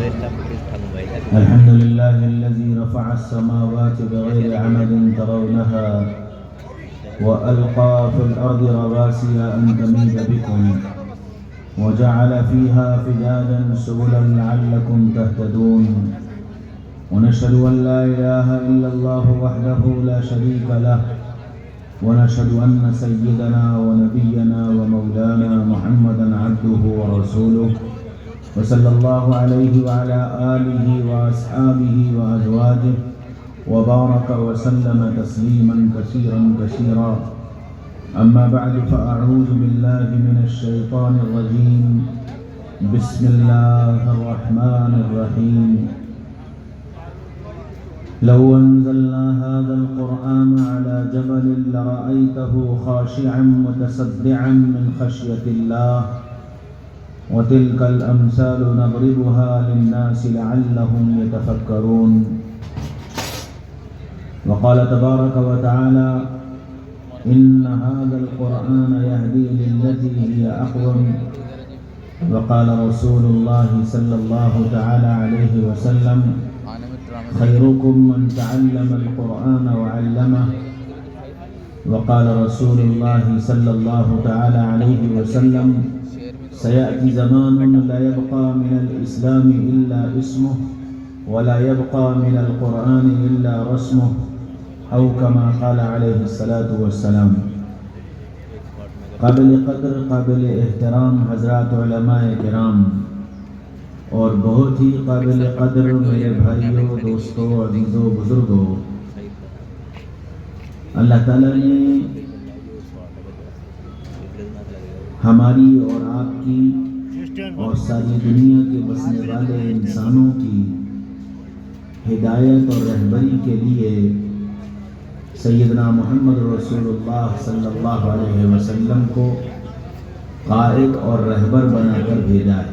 الحمد لله الذي رفع السماوات بغير عمد ترونها وألقى في الأرض رواسي أن تميد بكم وجعل فيها فجاجا سبلا لعلكم تهتدون ونشهد أن لا إله إلا الله وحده لا شريك له ونشهد أن سيدنا ونبينا ومولانا محمدا عبده ورسوله وصلى الله عليه وعلى آله وأصحابه وأزواجه وبارك وسلم تسليما كثيرا كثيرا أما بعد فأعوذ بالله من الشيطان الرجيم بسم الله الرحمن الرحيم لو أنزلنا هذا القرآن على جبل لرأيته خاشعا متصدعا من خشية الله وتلك الأمثال نضربها للناس لعلهم يتفكرون وقال تبارك وتعالى إن هذا القرآن يهدي للتي هي أقوم وقال رسول الله صلى الله تعالى عليه وسلم خيركم من تعلم القرآن وعلمه وقال رسول الله صلى الله تعالى عليه وسلم سيأتي زمان لا يبقى من الإسلام إلا اسمه ولا يبقى من القرآن إلا رسمه أو كما قال عليه الصلاة والسلام. قابل قدر قابل احترام حضرات علماء کرام اور بہت ہی قابل قدر میرے بھائیوں دوستوں عزیزوں بزرگوں، اللہ تعالیٰ نے ہماری اور آپ کی اور ساری دنیا کے بسنے والے انسانوں کی ہدایت اور رہبری کے لیے سیدنا محمد رسول اللہ صلی اللہ علیہ وسلم کو قائد اور رہبر بنا کر بھیجا ہے،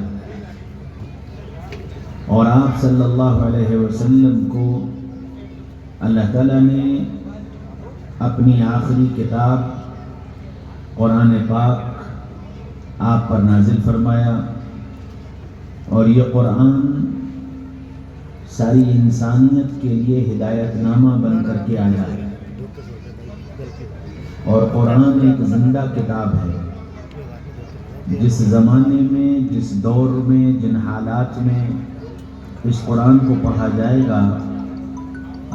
اور آپ صلی اللہ علیہ وسلم کو اللہ تعالیٰ نے اپنی آخری کتاب قرآن پاک آپ پر نازل فرمایا، اور یہ قرآن ساری انسانیت کے لیے ہدایت نامہ بن کر کے آیا ہے، اور قرآن ایک زندہ کتاب ہے۔ جس زمانے میں، جس دور میں، جن حالات میں اس قرآن کو پڑھا جائے گا،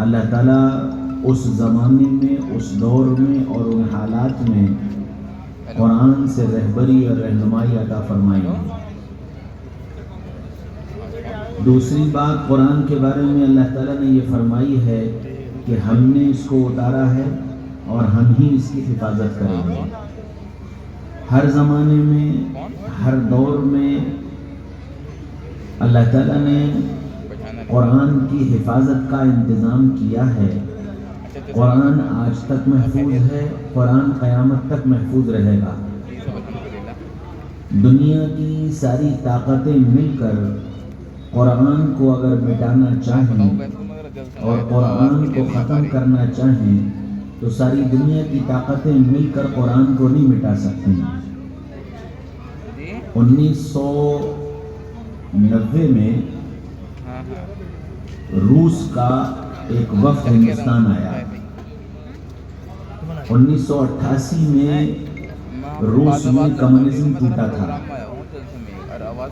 اللہ تعالیٰ اس زمانے میں، اس دور میں اور ان حالات میں قرآن سے رہبری اور رہنمائی عطا فرمائیں گے۔ دوسری بات قرآن کے بارے میں اللہ تعالیٰ نے یہ فرمائی ہے کہ ہم نے اس کو اتارا ہے اور ہم ہی اس کی حفاظت کریں گے۔ ہر زمانے میں، ہر دور میں اللہ تعالیٰ نے قرآن کی حفاظت کا انتظام کیا ہے۔ قرآن آج تک محفوظ ہے، قرآن قیامت تک محفوظ رہے گا۔ دنیا کی ساری طاقتیں مل کر قرآن کو اگر مٹانا چاہیں اور قرآن کو ختم کرنا چاہیں تو ساری دنیا کی طاقتیں مل کر قرآن کو نہیں مٹا سکتی۔ 1990 میں روس کا ایک وفد ہندوستان آیا۔ 1988 میں روس میں کمیونزم ٹوٹا تھا،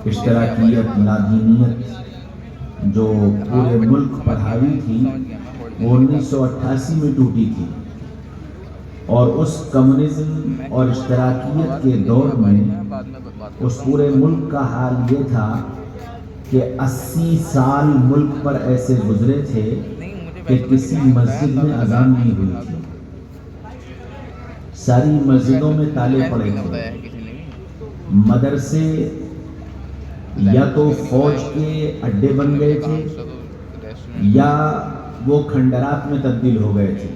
اشتراکیت، لادینیت جو پورے ملک پر حاوی تھی وہ 1988 میں ٹوٹی تھی، اور اس کمیونزم اور اشتراکیت کے دور میں اس پورے ملک کا حال یہ تھا کہ 80 سال ملک پر ایسے گزرے تھے کہ کسی مسجد میں اذان نہیں ہوئی تھی، ساری مسجدوں میں تالے پڑے تھے، مدرسے یا تو فوج کے اڈے بن گئے تھے یا وہ کھنڈرات میں تبدیل ہو گئے تھے،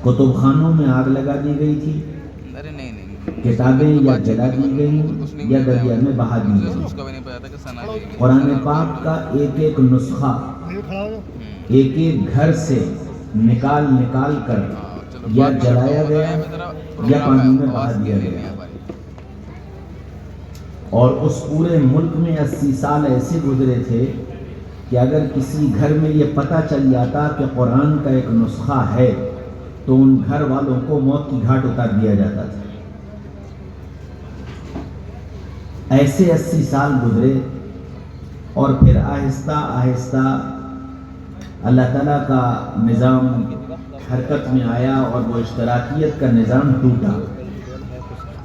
کتب خانوں میں آگ لگا دی گئی تھی، کتابیں یا جلا دی گئی یا دریا میں بہا دی گئی۔ قرآن پاک کا ایک ایک نسخہ ایک ایک گھر سے نکال کر یا جلایا گیا یا پانی میں بہا دیا گیا۔ اور اس پورے ملک میں 80 سال ایسے گزرے تھے کہ اگر کسی گھر میں یہ پتہ چل جاتا کہ قرآن کا ایک نسخہ ہے تو ان گھر والوں کو موت کی گھاٹ اتار دیا جاتا تھا. ایسے 80 سال گزرے اور پھر آہستہ آہستہ اللہ تعالیٰ کا نظام حرکت میں آیا اور وہ اشتراکیت کا نظام ٹوٹا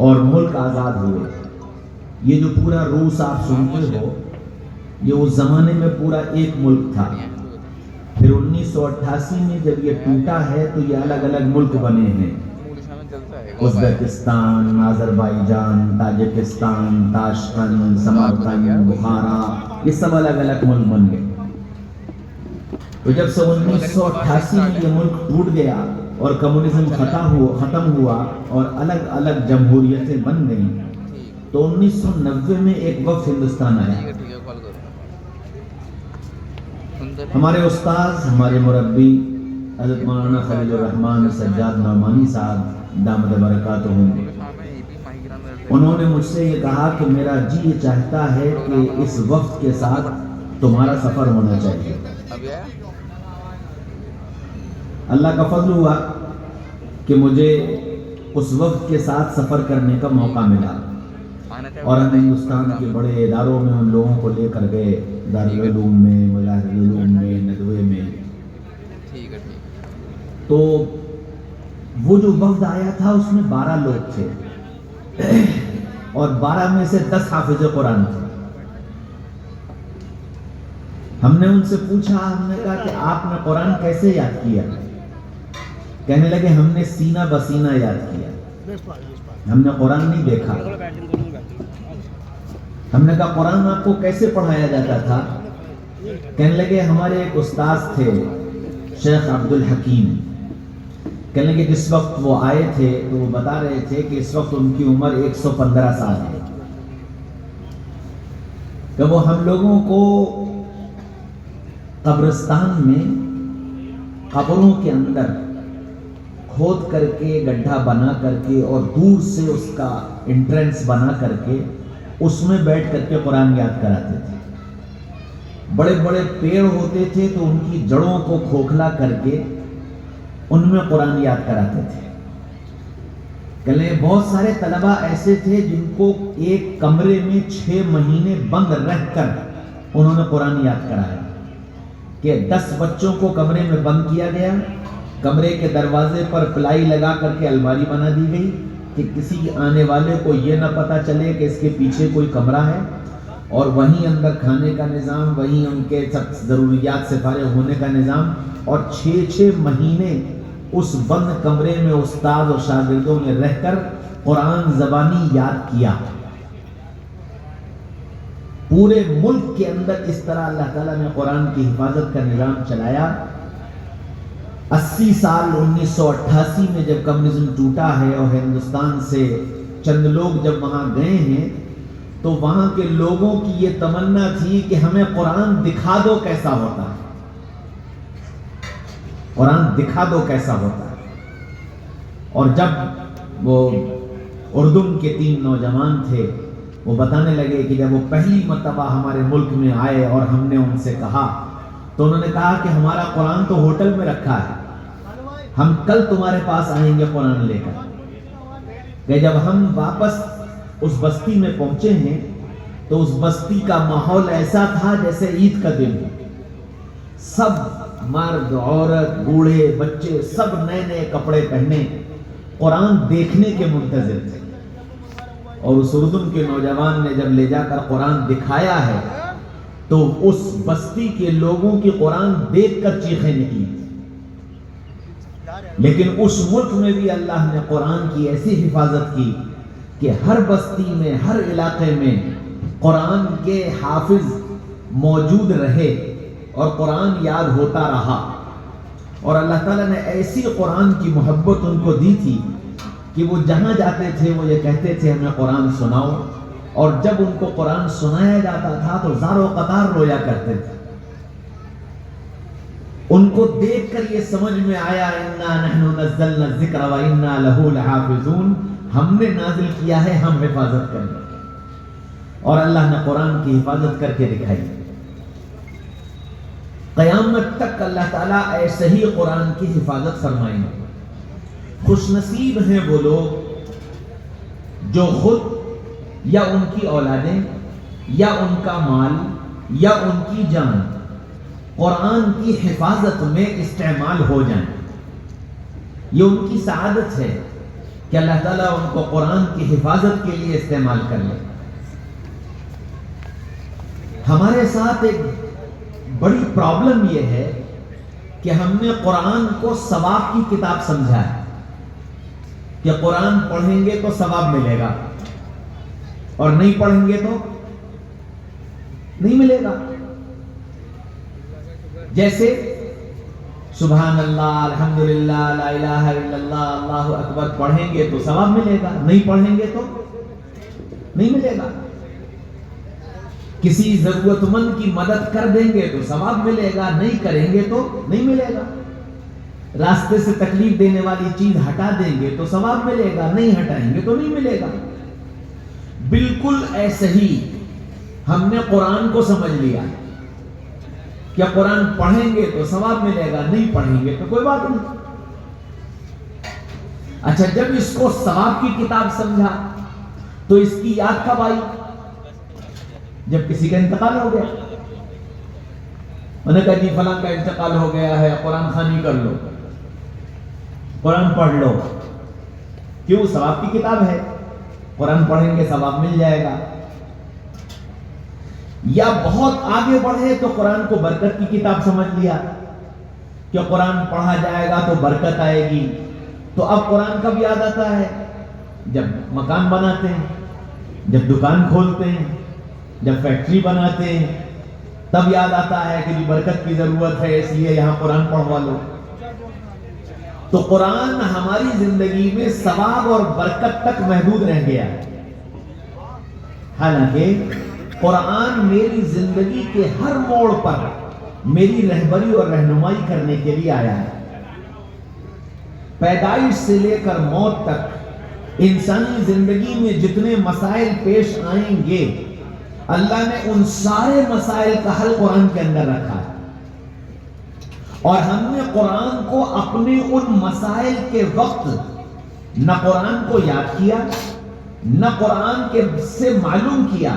اور ملک آزاد ہوئے. یہ جو پورا روس آپ سنتے ہو یہ اس زمانے میں پورا ایک ملک تھا. پھر 1988 میں جب یہ ٹوٹا ہے تو یہ الگ الگ ملک بنے ہیں. ازبکستان، آذربائیجان، تاجکستان، تاشقند، سمرقند، بخارا، یہ سب الگ الگ ملک بن گئے. تو جب سے 1988 میں یہ ملک ٹوٹ گیا اور کمیونزم ختم ہوا اور الگ الگ جمہوریتیں بن گئیں تو 1990 میں ایک وقت ہندوستان آیا. ہمارے استاذ، ہمارے مربی حضرت مولانا خلیل الرحمن سجاد نعمانی صاحب دامت برکاتہم، انہوں نے مجھ سے یہ کہا کہ میرا جی یہ چاہتا ہے کہ اس وقت کے ساتھ تمہارا سفر ہونا چاہیے. اللہ کا فضل ہوا کہ مجھے اس وقت کے ساتھ سفر کرنے کا موقع ملا اور ہم ہندوستان کے بڑے اداروں میں ان لوگوں کو لے کر گئے، دارالعلوم میں، مظاہر العلوم میں، ندوے میں. تو وہ جو وفد آیا تھا اس میں 12 لوگ تھے اور 12 میں سے 10 حافظ قرآن تھے. ہم نے ان سے پوچھا، ہم نے کہا کہ آپ نے قرآن کیسے یاد کیا؟ کہنے لگے ہم نے سینہ بسینہ یاد کیا، ہم نے قرآن نہیں دیکھا. ہم نے کہا قرآن آپ کو کیسے پڑھایا جاتا تھا؟ کہنے لگے ہمارے ایک استاذ تھے شیخ عبد الحکیم، کہنے لگے جس وقت وہ آئے تھے تو وہ بتا رہے تھے کہ اس وقت ان کی عمر 115 سال ہے کہ وہ ہم لوگوں کو قبرستان میں قبروں کے اندر کھود کر کے گڈھا بنا کر کے اور دور سے اس کا انٹرنس بنا کر کے اس میں بیٹھ کر کے قرآن یاد کراتے تھے. بڑے بڑے پیڑ ہوتے تھے تو ان کی جڑوں کو کھوکھلا کر کے ان میں قرآن یاد کراتے تھے. کہنے بہت سارے طلبہ ایسے تھے جن کو ایک کمرے میں 6 مہینے بند رہ کر انہوں نے قرآن یاد کرایا کہ 10 بچوں کو کمرے میں بند کیا گیا، کمرے کے دروازے پر پلائی لگا کر کے الماری بنا دی گئی کہ کسی آنے والے کو یہ نہ پتہ چلے کہ اس کے پیچھے کوئی کمرہ ہے، اور وہیں اندر کھانے کا نظام، وہیں ان کے سب ضروریات سے فارغ ہونے کا نظام. اور 6 مہینے اس بند کمرے میں استاد اور شاگردوں نے رہ کر قرآن زبانی یاد کیا. پورے ملک کے اندر اس طرح اللہ تعالیٰ نے قرآن کی حفاظت کا نظام چلایا. 80 سال 1988 میں جب کمیونزم ٹوٹا ہے اور ہندوستان سے چند لوگ جب وہاں گئے ہیں تو وہاں کے لوگوں کی یہ تمنا تھی کہ ہمیں قرآن دکھا دو کیسا ہوتا ہے، قرآن دکھا دو کیسا ہوتا ہے. اور جب وہ اردن کے 3 نوجوان تھے وہ بتانے لگے کہ جب وہ پہلی مرتبہ ہمارے ملک میں آئے اور ہم نے ان سے کہا تو انہوں نے کہا کہ ہمارا قرآن تو ہوٹل میں رکھا ہے، ہم کل تمہارے پاس آئیں گے قرآن لے کر. کہ جب ہم واپس اس بستی میں پہنچے ہیں تو اس بستی کا ماحول ایسا تھا جیسے عید کا دن. سب مرد، عورت، بوڑھے، بچے سب نئے نئے کپڑے پہنے قرآن دیکھنے کے منتظر تھے. اور اس اردن کے نوجوان نے جب لے جا کر قرآن دکھایا ہے تو اس بستی کے لوگوں کی قرآن دیکھ کر چیخیں نکلی. لیکن اس ملک میں بھی اللہ نے قرآن کی ایسی حفاظت کی کہ ہر بستی میں، ہر علاقے میں قرآن کے حافظ موجود رہے اور قرآن یاد ہوتا رہا. اور اللہ تعالیٰ نے ایسی قرآن کی محبت ان کو دی تھی کہ وہ جہاں جاتے تھے وہ یہ کہتے تھے ہمیں قرآن سناؤ. اور جب ان کو قرآن سنایا جاتا تھا تو زار و قطار رویا کرتے تھے. ان کو دیکھ کر یہ سمجھ میں آیا انا نحن نزلنا الذکر وانا لہ لحافظون، ہم نے نازل کیا ہے، ہم حفاظت کریں گے. اور اللہ نے قرآن کی حفاظت کر کے دکھائی. قیامت تک اللہ تعالیٰ ایسے ہی قرآن کی حفاظت فرمائیں گے. خوش نصیب ہیں وہ لوگ جو خود یا ان کی اولادیں یا ان کا مال یا ان کی جان قرآن کی حفاظت میں استعمال ہو جائیں. یہ ان کی سعادت ہے کہ اللہ تعالیٰ ان کو قرآن کی حفاظت کے لیے استعمال کر لے. ہمارے ساتھ ایک بڑی پرابلم یہ ہے کہ ہم نے قرآن کو ثواب کی کتاب سمجھا ہے کہ قرآن پڑھیں گے تو ثواب ملے گا اور نہیں پڑھیں گے تو نہیں ملے گا. جیسے سبحان اللہ، الحمدللہ، لا الہ الا اللہ، اللہ اکبر پڑھیں گے تو ثواب ملے گا، نہیں پڑھیں گے تو نہیں ملے گا. کسی ضرورت مند کی مدد کر دیں گے تو ثواب ملے گا، نہیں کریں گے تو نہیں ملے گا. راستے سے تکلیف دینے والی چیز ہٹا دیں گے تو ثواب ملے گا، نہیں ہٹائیں گے تو نہیں ملے گا. بالکل ایسے ہی ہم نے قرآن کو سمجھ لیا کہ قرآن پڑھیں گے تو ثواب ملے گا، نہیں پڑھیں گے تو کوئی بات نہیں. اچھا، جب اس کو ثواب کی کتاب سمجھا تو اس کی یاد کب آئی؟ جب کسی کا انتقال ہو گیا. انہوں نے کہا جی فلاں کا انتقال ہو گیا ہے، قرآن خوانی کر لو، قرآن پڑھ لو. کیوں؟ ثواب کی کتاب ہے، قرآن پڑھیں گے ثواب مل جائے گا. یا بہت آگے بڑھے تو قرآن کو برکت کی کتاب سمجھ لیا کہ قرآن پڑھا جائے گا تو برکت آئے گی. تو اب قرآن کب یاد آتا ہے؟ جب مکان بناتے ہیں، جب دکان کھولتے ہیں، جب فیکٹری بناتے ہیں، تب یاد آتا ہے کہ برکت کی ضرورت ہے، اس لیے یہاں قرآن پڑھوا لو. تو قرآن ہماری زندگی میں ثواب اور برکت تک محدود رہ گیا. حالانکہ قرآن میری زندگی کے ہر موڑ پر میری رہبری اور رہنمائی کرنے کے لیے آیا ہے. پیدائش سے لے کر موت تک انسانی زندگی میں جتنے مسائل پیش آئیں گے، اللہ نے ان سارے مسائل کا حل قرآن کے اندر رکھا ہے. اور ہم نے قرآن کو اپنے ان مسائل کے وقت نہ قرآن کو یاد کیا، نہ قرآن کے سے معلوم کیا،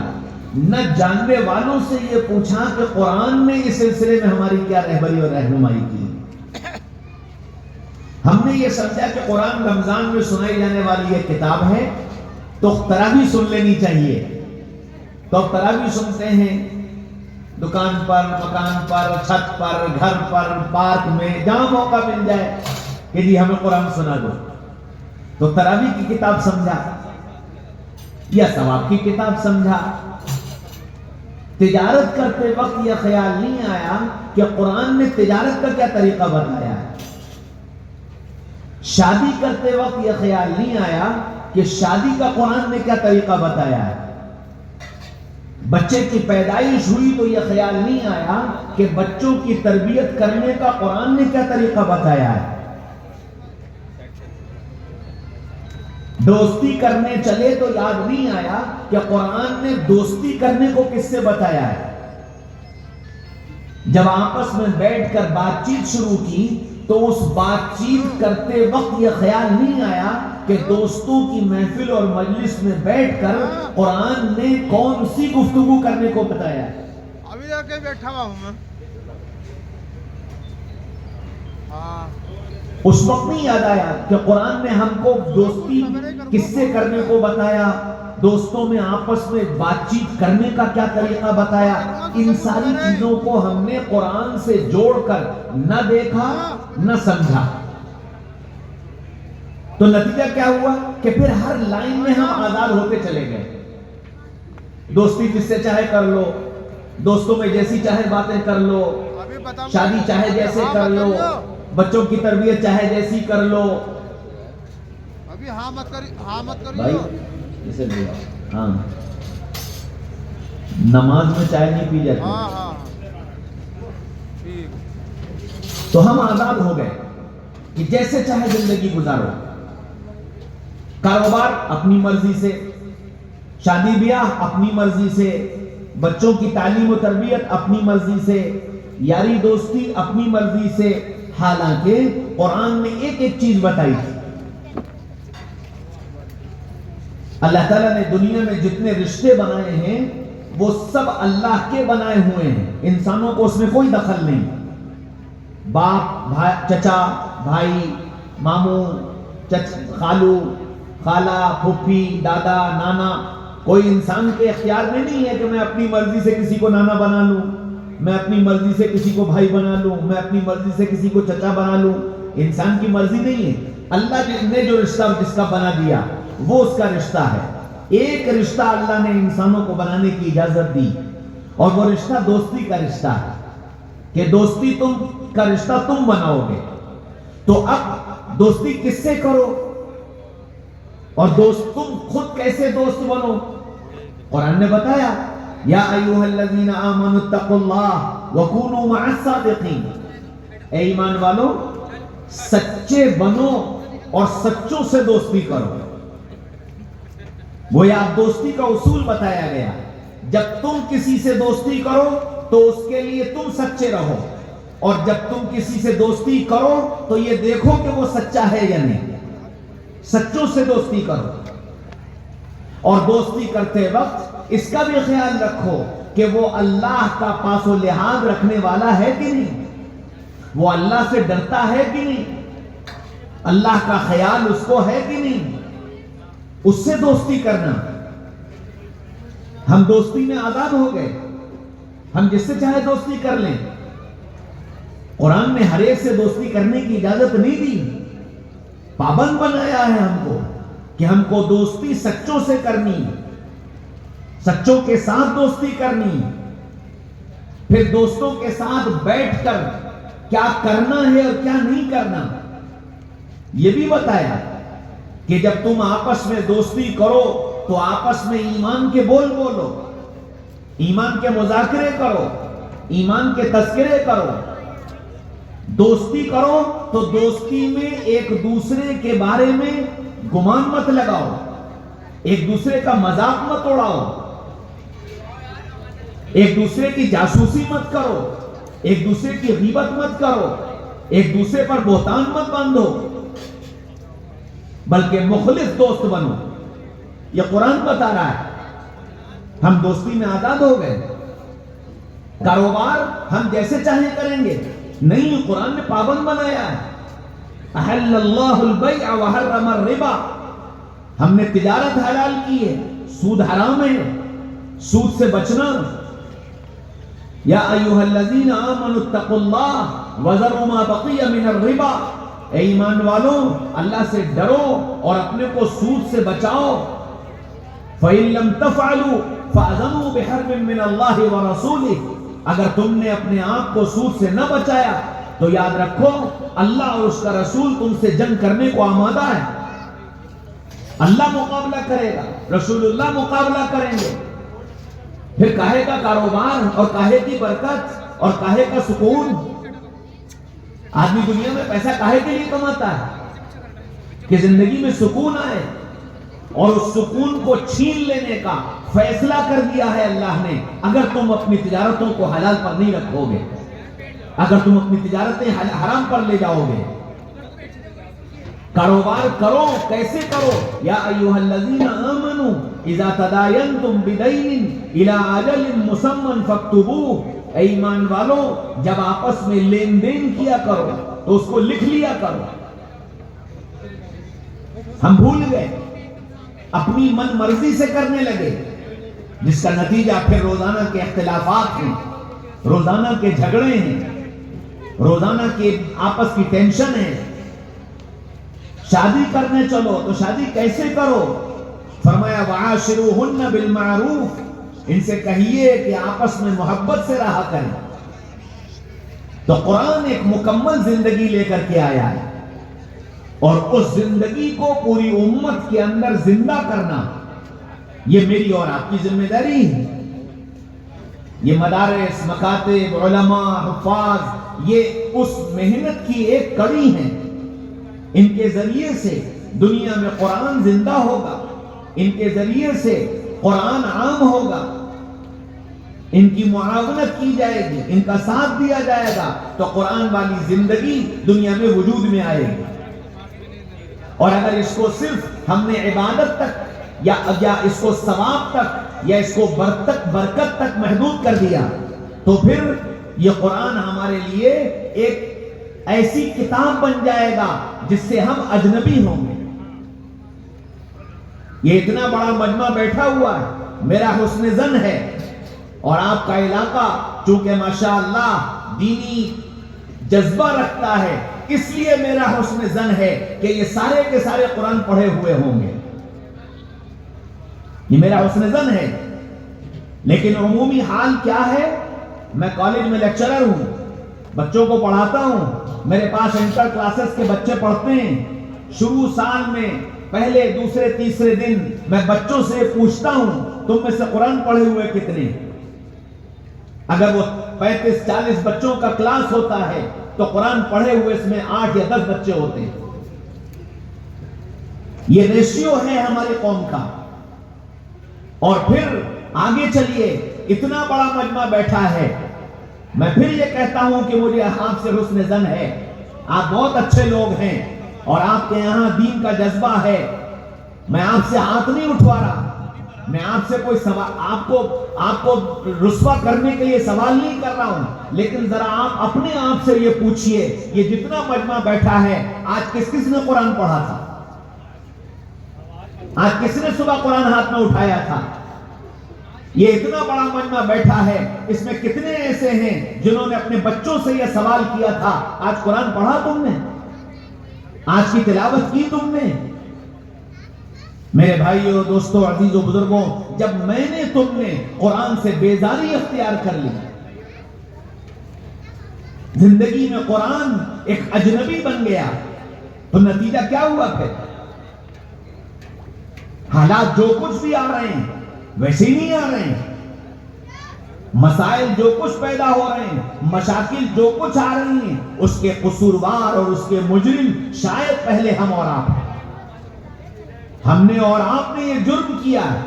نہ جاننے والوں سے یہ پوچھا کہ قرآن نے اس سلسلے میں ہماری کیا رہبری اور رہنمائی کی. ہم نے یہ سمجھا کہ قرآن رمضان میں سنائی جانے والی یہ کتاب ہے تو تراویح سن لینی چاہیے. تو اب تراویح سنتے ہیں دکان پر، مکان پر، چھت پر، گھر پر، پارک میں، جہاں موقع مل جائے کہ جی ہمیں قرآن سنا دو. تو تراویح کی کتاب سمجھا یا ثواب کی کتاب سمجھا. تجارت کرتے وقت یہ خیال نہیں آیا کہ قرآن نے تجارت کا کیا طریقہ بتایا ہے. شادی کرتے وقت یہ خیال نہیں آیا کہ شادی کا قرآن نے کیا طریقہ بتایا ہے. بچے کی پیدائش ہوئی تو یہ خیال نہیں آیا کہ بچوں کی تربیت کرنے کا قرآن نے کیا طریقہ بتایا ہے. دوستی کرنے چلے تو یاد نہیں آیا کہ قرآن نے دوستی کرنے کو کس سے بتایا ہے. جب آپس میں بیٹھ کر بات چیت شروع کی تو اس بات چیت کرتے وقت یہ خیال نہیں آیا کہ دوستوں کی محفل اور مجلس میں بیٹھ کر قرآن نے کون سی گفتگو کرنے کو بتایا ہے. ابھی جا کے بیٹھا ہوا ہوں میں. اس وقت نہیں یاد آیا کہ قرآن نے ہم کو دوستی کس سے کرنے کو بتایا، دوستوں میں آپس میں بات چیت کرنے کا کیا طریقہ بتایا. ان ساری چیزوں کو ہم نے قرآن سے جوڑ کر نہ دیکھا نہ سمجھا. تو نتیجہ کیا ہوا کہ پھر ہر لائن میں ہم آزاد ہوتے چلے گئے. دوستی جس سے چاہے کر لو، دوستوں میں جیسی چاہے باتیں کر لو، شادی چاہے جیسے کر لو، بچوں کی تربیت چاہے جیسی کر لو. ابھی ہاں مت کریو بھائی اسے بولا ہاں نماز میں چائے نہیں پی جاتی. ہاں تو ہم آزاد ہو گئے کہ جیسے چاہے زندگی گزارو. کاروبار اپنی مرضی سے، شادی بیاہ اپنی مرضی سے، بچوں کی تعلیم و تربیت اپنی مرضی سے، یاری دوستی اپنی مرضی سے، حالانکہ قرآن نے ایک ایک چیز بتائی تھی۔ اللہ تعالیٰ نے دنیا میں جتنے رشتے بنائے ہیں وہ سب اللہ کے بنائے ہوئے ہیں، انسانوں کو اس میں کوئی دخل نہیں۔ باپ، چچا، بھائی، ماموں، خالو، خالہ، پھوپھی، دادا، نانا، کوئی انسان کے اختیار میں نہیں ہے کہ میں اپنی مرضی سے کسی کو نانا بنا لوں، میں اپنی مرضی سے کسی کو بھائی بنا لوں، میں اپنی مرضی سے کسی کو چچا بنا لوں۔ انسان کی مرضی نہیں ہے، اللہ نے جو رشتہ جس کا بنا دیا وہ اس کا رشتہ ہے۔ ایک رشتہ اللہ نے انسانوں کو بنانے کی اجازت دی، اور وہ رشتہ دوستی کا رشتہ ہے، کہ دوستی کا رشتہ تم بناؤ گے۔ تو اب دوستی کس سے کرو اور تم خود کیسے دوست بنو؟ قرآن نے بتایا، یا ایھا الذین آمنوا اتقوا اللہ وکونوا مع الصادقین، اے ایمان والو سچے بنو اور سچوں سے دوستی کرو۔ گویا دوستی کا اصول بتایا گیا، جب تم کسی سے دوستی کرو تو اس کے لیے تم سچے رہو، اور جب تم کسی سے دوستی کرو تو یہ دیکھو کہ وہ سچا ہے یا نہیں۔ سچوں سے دوستی کرو، اور دوستی کرتے وقت اس کا بھی خیال رکھو کہ وہ اللہ کا پاس و لحاظ رکھنے والا ہے کہ نہیں، وہ اللہ سے ڈرتا ہے کہ نہیں، اللہ کا خیال اس کو ہے کہ نہیں، اس سے دوستی کرنا۔ ہم دوستی میں آزاد ہو گئے، ہم جس سے چاہے دوستی کر لیں۔ قرآن نے ہر ایک سے دوستی کرنے کی اجازت نہیں دی، پابند بنایا ہے ہم کو کہ ہم کو دوستی سچوں سے کرنی، سچوں کے ساتھ دوستی کرنی، پھر دوستوں کے ساتھ بیٹھ کر کیا کرنا ہے اور کیا نہیں کرنا یہ بھی بتایا، کہ جب تم آپس میں دوستی کرو تو آپس میں ایمان کے بول بولو، ایمان کے مذاکرے کرو، ایمان کے تذکرے کرو۔ دوستی کرو تو دوستی میں ایک دوسرے کے بارے میں گمان مت لگاؤ، ایک دوسرے کا مذاق مت اڑاؤ، ایک دوسرے کی جاسوسی مت کرو، ایک دوسرے کی غیبت مت کرو، ایک دوسرے پر بہتان مت باندھو، بلکہ مخلص دوست بنو۔ یہ قرآن بتا رہا ہے۔ ہم دوستی میں آزاد ہو گئے، کاروبار ہم جیسے چاہیں کریں گے نہیں، قرآن نے پابند بنایا ہے۔ احل اللہ البیع وحرم الربا، ہم نے تجارت حلال کی ہے، سود حرام ہے، سود سے بچنا۔ یا ایھا الذین آمنوا اتقوا اللہ وذروا ما بقی من الربا، اے ایمان والو اللہ سے ڈرو اور اپنے کو سود سے بچاؤ۔ فَإِن لَمْ تَفْعَلُوا فَأَذَنُوا بِحَرْبٍ مِّنَ اللَّهِ وَرَسُولِهِ، اگر تم نے اپنے آپ کو سود سے نہ بچایا تو یاد رکھو اللہ اور اس کا رسول تم سے جنگ کرنے کو آمادہ ہے۔ اللہ مقابلہ کرے گا، رسول اللہ مقابلہ کریں گے۔ پھر کاہے کا کاروبار اور کاہے کی برکت اور کاہے کا سکون؟ آدمی دنیا میں پیسہ کاہے کے لیے کماتا ہے؟ کہ زندگی میں سکون آئے، اور اس سکون کو چھین لینے کا فیصلہ کر دیا ہے اللہ نے، اگر تم اپنی تجارتوں کو حلال پر نہیں رکھو گے، اگر تم اپنی تجارتیں حرام پر لے جاؤ گے۔ کاروبار کرو، کیسے کرو؟ یا ایھا الذین آمنوا اذا تداینتم بدین الی اجل مسمى فاکتبوہ، اے ایمان والو جب آپس میں لین دین کیا کرو تو اس کو لکھ لیا کرو۔ ہم بھول گئے، اپنی من مرضی سے کرنے لگے، جس کا نتیجہ پھر روزانہ کے اختلافات ہیں، روزانہ کے جھگڑے ہیں، روزانہ کے آپس کی ٹینشن ہے۔ شادی کرنے چلو تو شادی کیسے کرو؟ فرمایا وعاشروہن بالمعروف، ان سے کہیے کہ آپس میں محبت سے رہا کریں۔ تو قرآن ایک مکمل زندگی لے کر کے آیا ہے، اور اس زندگی کو پوری امت کے اندر زندہ کرنا یہ میری اور آپ کی ذمہ داری ہے۔ یہ مدارس، مکاتب، علماء، حفاظ یہ اس محنت کی ایک کڑی ہے۔ ان کے ذریعے سے دنیا میں قرآن زندہ ہوگا، ان کے ذریعے سے قرآن عام ہوگا، ان کی معاونت کی جائے گی، ان کا ساتھ دیا جائے گا، تو قرآن والی زندگی دنیا میں وجود میں آئے گی۔ اور اگر اس کو صرف ہم نے عبادت تک یا اس کو ثواب تک یا اس کو برکت تک محدود کر دیا تو پھر یہ قرآن ہمارے لیے ایک ایسی کتاب بن جائے گا جس سے ہم اجنبی ہوں گے۔ یہ اتنا بڑا مجمع بیٹھا ہوا ہے، میرا حسن ظن ہے، اور آپ کا علاقہ چونکہ ماشاءاللہ دینی جذبہ رکھتا ہے، اس لیے میرا حسن ظن ہے کہ یہ سارے کے سارے قرآن پڑھے ہوئے ہوں گے، یہ میرا حسن ظن ہے۔ لیکن عمومی حال کیا ہے؟ میں کالج میں لیکچرر ہوں، بچوں کو پڑھاتا ہوں، میرے پاس انٹر کلاسز کے بچے پڑھتے ہیں۔ شروع سال میں پہلے دوسرے تیسرے دن میں بچوں سے پوچھتا ہوں تم میں سے قرآن پڑھے ہوئے کتنے؟ اگر وہ 35-40 بچوں کا کلاس ہوتا ہے تو قرآن پڑھے ہوئے اس میں 8 یا 10 بچے ہوتے ہیں۔ یہ ریشیو ہے ہماری قوم کا۔ اور پھر آگے چلیے، اتنا بڑا مجمع بیٹھا ہے، میں پھر یہ کہتا ہوں کہ مجھے آپ سے حسن ظن ہے، آپ بہت اچھے لوگ ہیں اور آپ کے یہاں دین کا جذبہ ہے۔ میں آپ سے ہاتھ نہیں اٹھوا رہا، میں آپ سے کوئی سوال آپ کو رسوا کرنے کے لیے سوال نہیں کر رہا ہوں، لیکن ذرا آپ اپنے آپ سے یہ پوچھئے، یہ جتنا مجمع بیٹھا ہے آج کس نے قرآن پڑھا تھا؟ آج کس نے صبح قرآن ہاتھ میں اٹھایا تھا؟ یہ اتنا بڑا مجمع بیٹھا ہے، اس میں کتنے ایسے ہیں جنہوں نے اپنے بچوں سے یہ سوال کیا تھا آج قرآن پڑھا تم نے؟ آج کی تلاوت کی تم نے؟ میرے بھائیو، دوستو، عزیزو، بزرگوں، جب میں نے تم نے قرآن سے بیزاری اختیار کر لی، زندگی میں قرآن ایک اجنبی بن گیا، تو نتیجہ کیا ہوا پھر؟ حالات جو کچھ بھی آ رہے ہیں ویسے ہی نہیں آ رہے ہیں، مسائل جو کچھ پیدا ہو رہے ہیں، مشاکل جو کچھ آ رہی ہیں، اس کے قصوروار اور اس کے مجرم شاید پہلے ہم اور آپ ہیں۔ ہم نے اور آپ نے یہ جرم کیا ہے،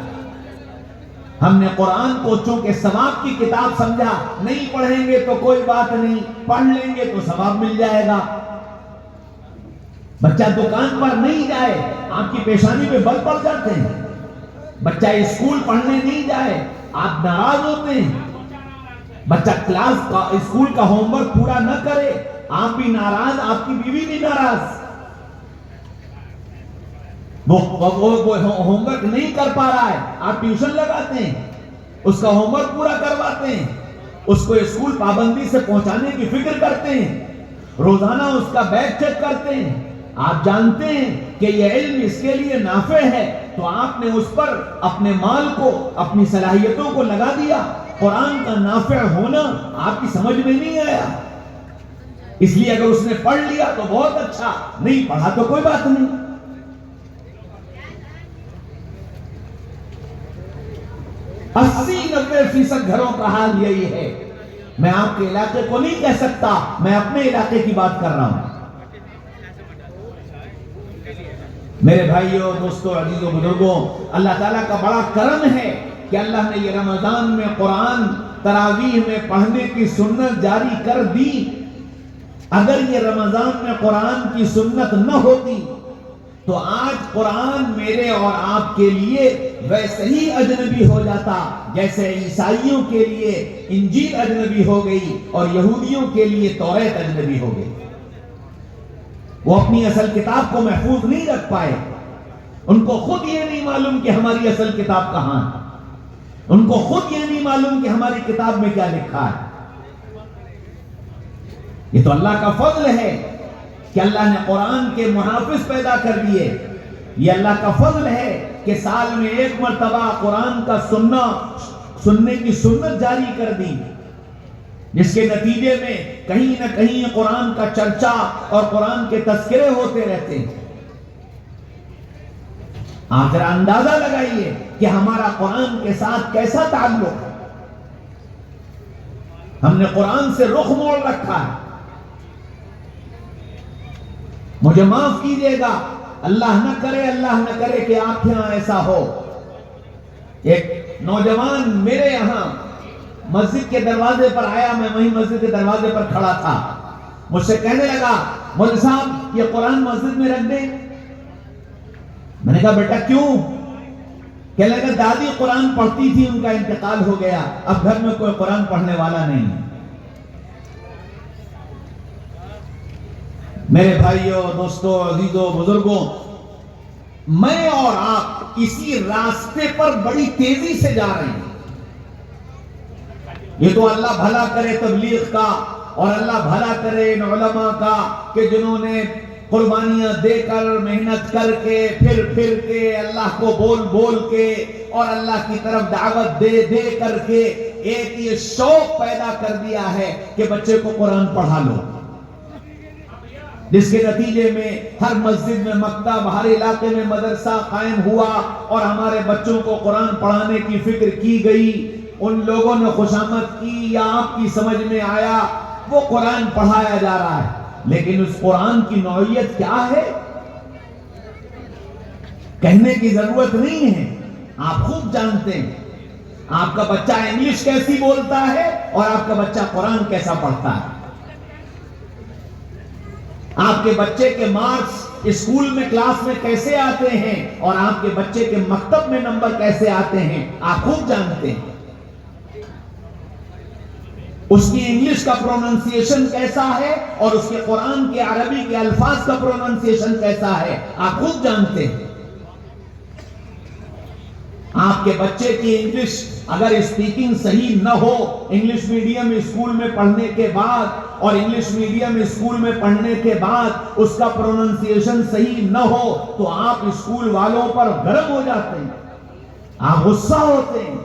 ہم نے قرآن کو چونکہ ثواب کی کتاب سمجھا، نہیں پڑھیں گے تو کوئی بات نہیں، پڑھ لیں گے تو ثواب مل جائے گا۔ بچہ دکان پر نہیں جائے، آپ کی پیشانی پہ بل پڑ جاتے ہیں۔ بچہ اسکول پڑھنے نہیں جائے، آپ ناراض ہوتے ہیں۔ بچہ اسکول کا ہوم ورک پورا نہ کرے، آپ بھی ناراض، آپ کی بیوی بھی ناراض۔ وہ ہوم ورک نہیں کر پا رہا ہے، آپ ٹیوشن لگاتے ہیں، اس کا ہوم ورک پورا کرواتے ہیں، اس کو اسکول پابندی سے پہنچانے کی فکر کرتے ہیں، روزانہ اس کا بیگ چیک کرتے ہیں۔ آپ جانتے ہیں کہ یہ علم اس کے لیے نافع ہے، تو آپ نے اس پر اپنے مال کو، اپنی صلاحیتوں کو لگا دیا۔ قرآن کا نافع ہونا آپ کی سمجھ میں نہیں آیا، اس لیے اگر اس نے پڑھ لیا تو بہت اچھا، نہیں پڑھا تو کوئی بات نہیں۔ 80-90% گھروں کا حال یہی ہے۔ میں آپ کے علاقے کو نہیں کہہ سکتا، میں اپنے علاقے کی بات کر رہا ہوں۔ میرے بھائیوں، دوستوں، عزیزوں، بزرگوں، اللہ تعالیٰ کا بڑا کرم ہے کہ اللہ نے یہ رمضان میں قرآن تراویح میں پڑھنے کی سنت جاری کر دی۔ اگر یہ رمضان میں قرآن کی سنت نہ ہوتی تو آج قرآن میرے اور آپ کے لیے ویسے ہی اجنبی ہو جاتا جیسے عیسائیوں کے لیے انجیل اجنبی ہو گئی اور یہودیوں کے لیے توریت اجنبی ہو گئی۔ وہ اپنی اصل کتاب کو محفوظ نہیں رکھ پائے، ان کو خود یہ نہیں معلوم کہ ہماری اصل کتاب کہاں ہے، ان کو خود یہ نہیں معلوم کہ ہماری کتاب میں کیا لکھا ہے۔ یہ تو اللہ کا فضل ہے کہ اللہ نے قرآن کے محافظ پیدا کر دیے، یہ اللہ کا فضل ہے کہ سال میں ایک مرتبہ قرآن کا سننے کی سنت جاری کر دی، جس کے نتیجے میں کہیں نہ کہیں قرآن کا چرچا اور قرآن کے تذکرے ہوتے رہتے ہیں۔ آپ ذرا اندازہ لگائیے کہ ہمارا قرآن کے ساتھ کیسا تعلق ہے۔ ہم نے قرآن سے رخ موڑ رکھا ہے۔ مجھے معاف کیجیے گا، اللہ نہ کرے کہ آپ کے ہاں ایسا ہو، ایک نوجوان میرے یہاں مسجد کے دروازے پر آیا، میں وہیں مسجد کے دروازے پر کھڑا تھا، مجھ سے کہنے لگا مولوی صاحب یہ قرآن مسجد میں رکھ دیں۔ میں نے کہا بیٹا کیوں؟ کہنے لگا دادی قرآن پڑھتی تھی، ان کا انتقال ہو گیا، اب گھر میں کوئی قرآن پڑھنے والا نہیں۔ میرے بھائیوں، دوستوں، عزیزوں، بزرگوں، میں اور آپ اسی راستے پر بڑی تیزی سے جا رہے ہیں۔ یہ تو اللہ بھلا کرے تبلیغ کا، اور اللہ بھلا کرے ان علماء کا کہ جنہوں نے قربانیاں دے کر، محنت کر کے، پھر کے، اللہ کو بول بول کے اور اللہ کی طرف دعوت دے دے کر کے ایک یہ شوق پیدا کر دیا ہے کہ بچے کو قرآن پڑھا لو، جس کے نتیجے میں ہر مسجد میں مکتب، ہر علاقے میں مدرسہ قائم ہوا اور ہمارے بچوں کو قرآن پڑھانے کی فکر کی گئی۔ ان لوگوں نے خوشامد کی یا آپ کی سمجھ میں آیا، وہ قرآن پڑھایا جا رہا ہے، لیکن اس قرآن کی نوعیت کیا ہے کہنے کی ضرورت نہیں ہے، آپ خوب جانتے ہیں۔ آپ کا بچہ انگلش کیسی بولتا ہے اور آپ کا بچہ قرآن کیسا پڑھتا ہے، آپ کے بچے کے مارکس اسکول میں کلاس میں کیسے آتے ہیں اور آپ کے بچے کے مکتب میں نمبر کیسے آتے ہیں، آپ خوب جانتے ہیں۔ اس کی انگلش کا پروننسیشن کیسا ہے اور اس کے قرآن کے عربی کے الفاظ کا پروننسیشن کیسا ہے، آپ خوب جانتے ہیں۔ آپ کے بچے کی انگلش اگر اسپیکنگ صحیح نہ ہو انگلش میڈیم اسکول میں پڑھنے کے بعد، اور انگلش میڈیم اسکول میں پڑھنے کے بعد اس کا پروننسیشن صحیح نہ ہو تو آپ اسکول والوں پر گرم ہو جاتے ہیں، آپ غصہ ہوتے ہیں،